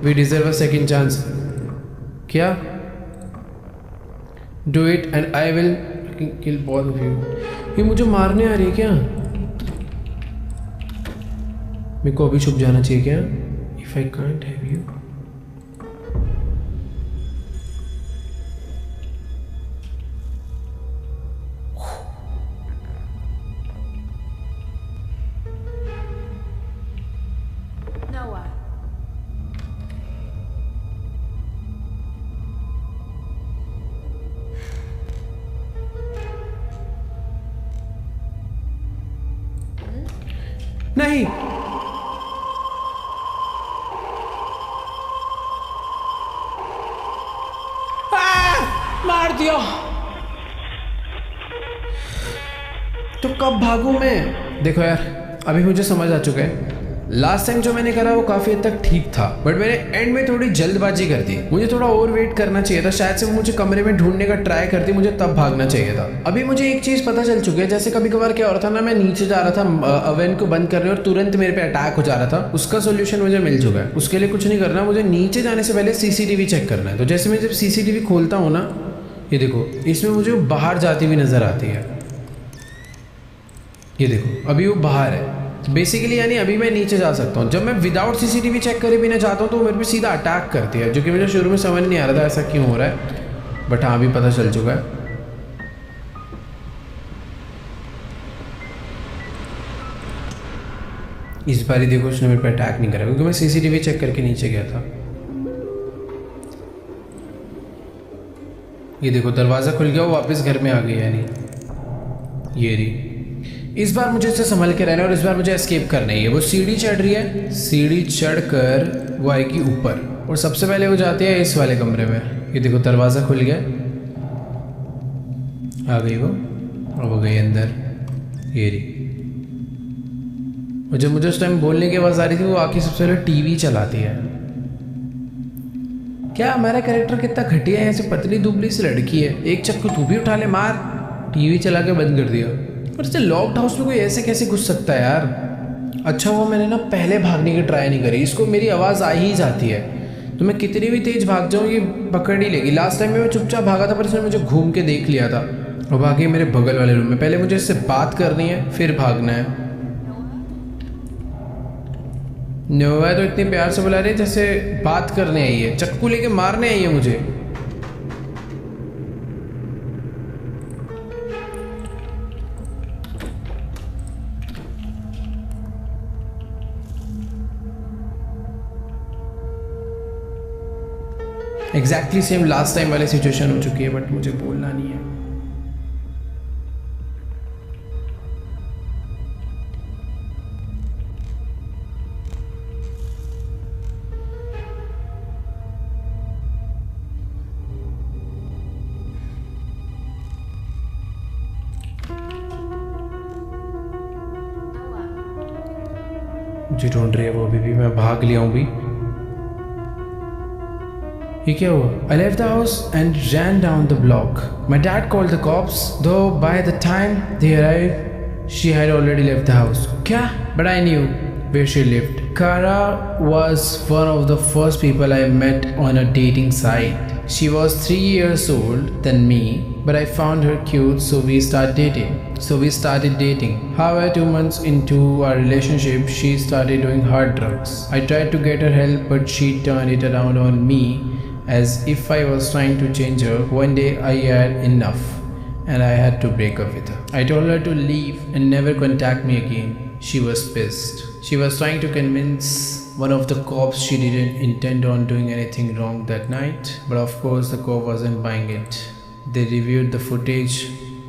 We deserve a second chance. क्या? Do it and I will kill both of you. ये मुझे मारने आ रही है क्या? मेरे को अभी छुप जाना चाहिए क्या? If I can't have you. नहीं, मार दिया। तो कब भागूं मैं? देखो यार, अभी मुझे समझ आ चुका है लास्ट टाइम जो मैंने करा वो काफ़ी हद तक ठीक था, बट मैंने एंड में थोड़ी जल्दबाजी कर दी। मुझे थोड़ा और वेट करना चाहिए था, शायद से वो मुझे कमरे में ढूंढने का ट्राई करती, मुझे तब भागना चाहिए था। अभी मुझे एक चीज़ पता चल चुकी है, जैसे कभी कभार क्या हो रहा था ना, मैं नीचे जा रहा था ओवन को बंद करने और तुरंत मेरे पे अटैक हो जा रहा था। उसका सोल्यूशन मुझे मिल चुका है। उसके लिए कुछ नहीं करना, मुझे नीचे जाने से पहले सीसीटीवी चेक करना है। तो जैसे मैं जब सीसीटीवी खोलता हूँ ना, ये देखो इसमें मुझे बाहर जाती हुई नज़र आती है। ये देखो अभी वो बाहर है बेसिकली, यानी अभी मैं नीचे जा सकता हूँ। जब मैं विदाउट सीसीटीवी चेक करे बिना जाता हूँ तो मेरे पे सीधा अटैक करती है, जो कि मुझे शुरू में समझ नहीं आ रहा था ऐसा क्यों हो रहा है, बट हाँ अभी पता चल चुका है। इस बार ही देखो उसने मेरे पे अटैक नहीं करा क्योंकि मैं सीसीटीवी चेक करके नीचे गया था। ये देखो दरवाज़ा खुल गया, वो वापस घर में आ गई, यानी ये रही। इस बार मुझे इससे संभल के रहना है और इस बार मुझे एस्केप करना ही है। वो सीढ़ी चढ़ रही है, सीढ़ी चढ़कर वो आएगी ऊपर और सबसे पहले वो जाती है इस वाले कमरे में। ये देखो दरवाज़ा खुल गया, आ गई वो और वो गई अंदर। ये रही। और जब मुझे उस टाइम बोलने की आवाज़ आ रही थी वो आके सबसे पहले टीवी चलाती है। क्या हमारा कैरेक्टर कितना घटिया है, ऐसे पतली दुबली सी लड़की है, एक चक्कू तू भी उठा ले, मार। टीवी चला के बंद कर दिया। और इससे लॉक्ड हाउस में कोई ऐसे कैसे घुस सकता है यार। अच्छा वो मैंने ना पहले भागने की ट्राई नहीं करी, इसको मेरी आवाज़ आ ही जाती है तो मैं कितनी भी तेज़ भाग जाऊँ ये पकड़ ही लेगी। लास्ट टाइम में मैं चुपचाप भागा था पर इसने मुझे घूम के देख लिया था और भागी मेरे बगल वाले रूम में। पहले मुझे इससे बात करनी है फिर भागना है। नोवा तो इतने प्यार से बुला रही है जैसे बात करने आई है, चक्कू लेके मारने आई है मुझे। एग्जैक्टली सेम लास्ट टाइम वाली सिचुएशन हो चुकी है, बट मुझे बोलना नहीं है। मुझे ढूंढ रही है वो अभी भी, मैं भाग लिया हूँ भी। ये क्या हुआ? I left the house and ran down the block. My dad called the cops, though by the time they arrived, she had already left the house. क्या? But I knew where she lived. Kara was one of the first people I met on a dating site. She was 3 years old than me, but I found her cute, so we started dating. However, 2 months into our relationship, she started doing hard drugs. I tried to get her help, but she turned it around on me as if I was trying to change her. One day I had enough and I had to break up with her. I told her to leave and never contact me again. She was pissed. She was trying to convince one of the cops she didn't intend on doing anything wrong that night, but of course the cop wasn't buying it. They reviewed the footage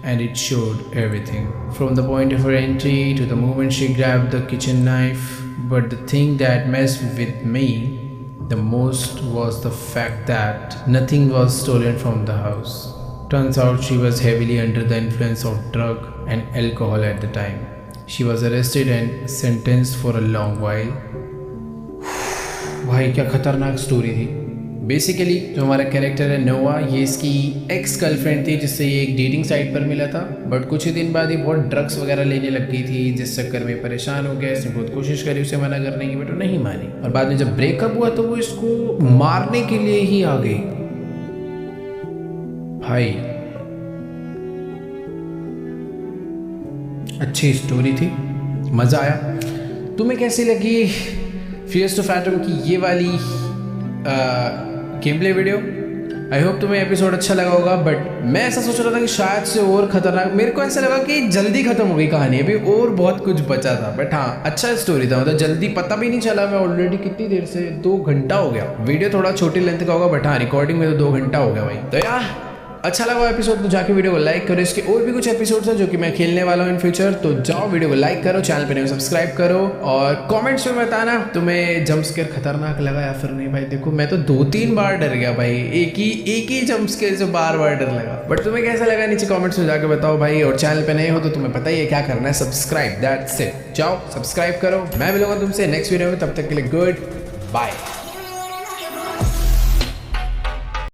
and it showed everything, from the point of her entry to the moment she grabbed the kitchen knife. But the thing that messed with me the most was the fact that nothing was stolen from the house. Turns out she was heavily under the influence of drug and alcohol at the time. She was arrested and sentenced for a long while. भाई क्या खतरनाक story थी। Basically जो हमारा character है नोआ, ये इसकी एक्स गर्लफ्रेंड थी जिससे ये एक डेटिंग साइट पर मिला था, बट कुछ ही दिन बाद ये बहुत ड्रग्स वगैरह लेने लग गई थी, जिस चक्कर में परेशान हो गया। इसने बहुत कोशिश करी उसे मना करने की, बट वो नहीं मानी, और बाद में जब ब्रेकअप हुआ तो वो इसको मारने के लिए ही आ गई। भाई अच्छी स्टोरी थी, मज़ा आया। तुम्हें कैसी लगी फियर्स टू फैंटम की ये वाली game play video? I hope तुम्हें एपिसोड अच्छा लगा होगा, बट मैं ऐसा सोच रहा था कि शायद से और खतरनाक, मेरे को ऐसा लगा कि जल्दी खत्म हो गई कहानी, अभी और बहुत कुछ बचा था, बट हाँ अच्छा स्टोरी था, मतलब जल्दी पता भी नहीं चला। मैं ऑलरेडी कितनी देर से 2 घंटा हो गया। वीडियो थोड़ा छोटी लेंथ का होगा, बट हाँ रिकॉर्डिंग में तो 2 घंटा हो गया भाई। तो यार अच्छा लगा एपिसोड तो जाके वीडियो को लाइक करो। इसके और भी कुछ एपिसोड्स हैं जो कि मैं खेलने वाला हूँ इन फ्यूचर, तो जाओ वीडियो को लाइक करो, चैनल पे नहीं सब्सक्राइब करो, और कमेंट्स में बताना तुम्हें जंप स्केयर खतरनाक लगा या फिर नहीं। भाई देखो मैं तो 2-3 बार डर गया भाई, एक ही जंप स्केयर से बार डर लगा। बट तुम्हें कैसा लगा नीचे कॉमेंट्स में जाके बताओ भाई, और चैनल पे नए हो तो तुम्हें पता ही है क्या करना है, सब्सक्राइब, दैट्स इट। जाओ सब्सक्राइब करो। मैं मिलूंगा तुमसे नेक्स्ट वीडियो में, तब तक के लिए गुड बाय।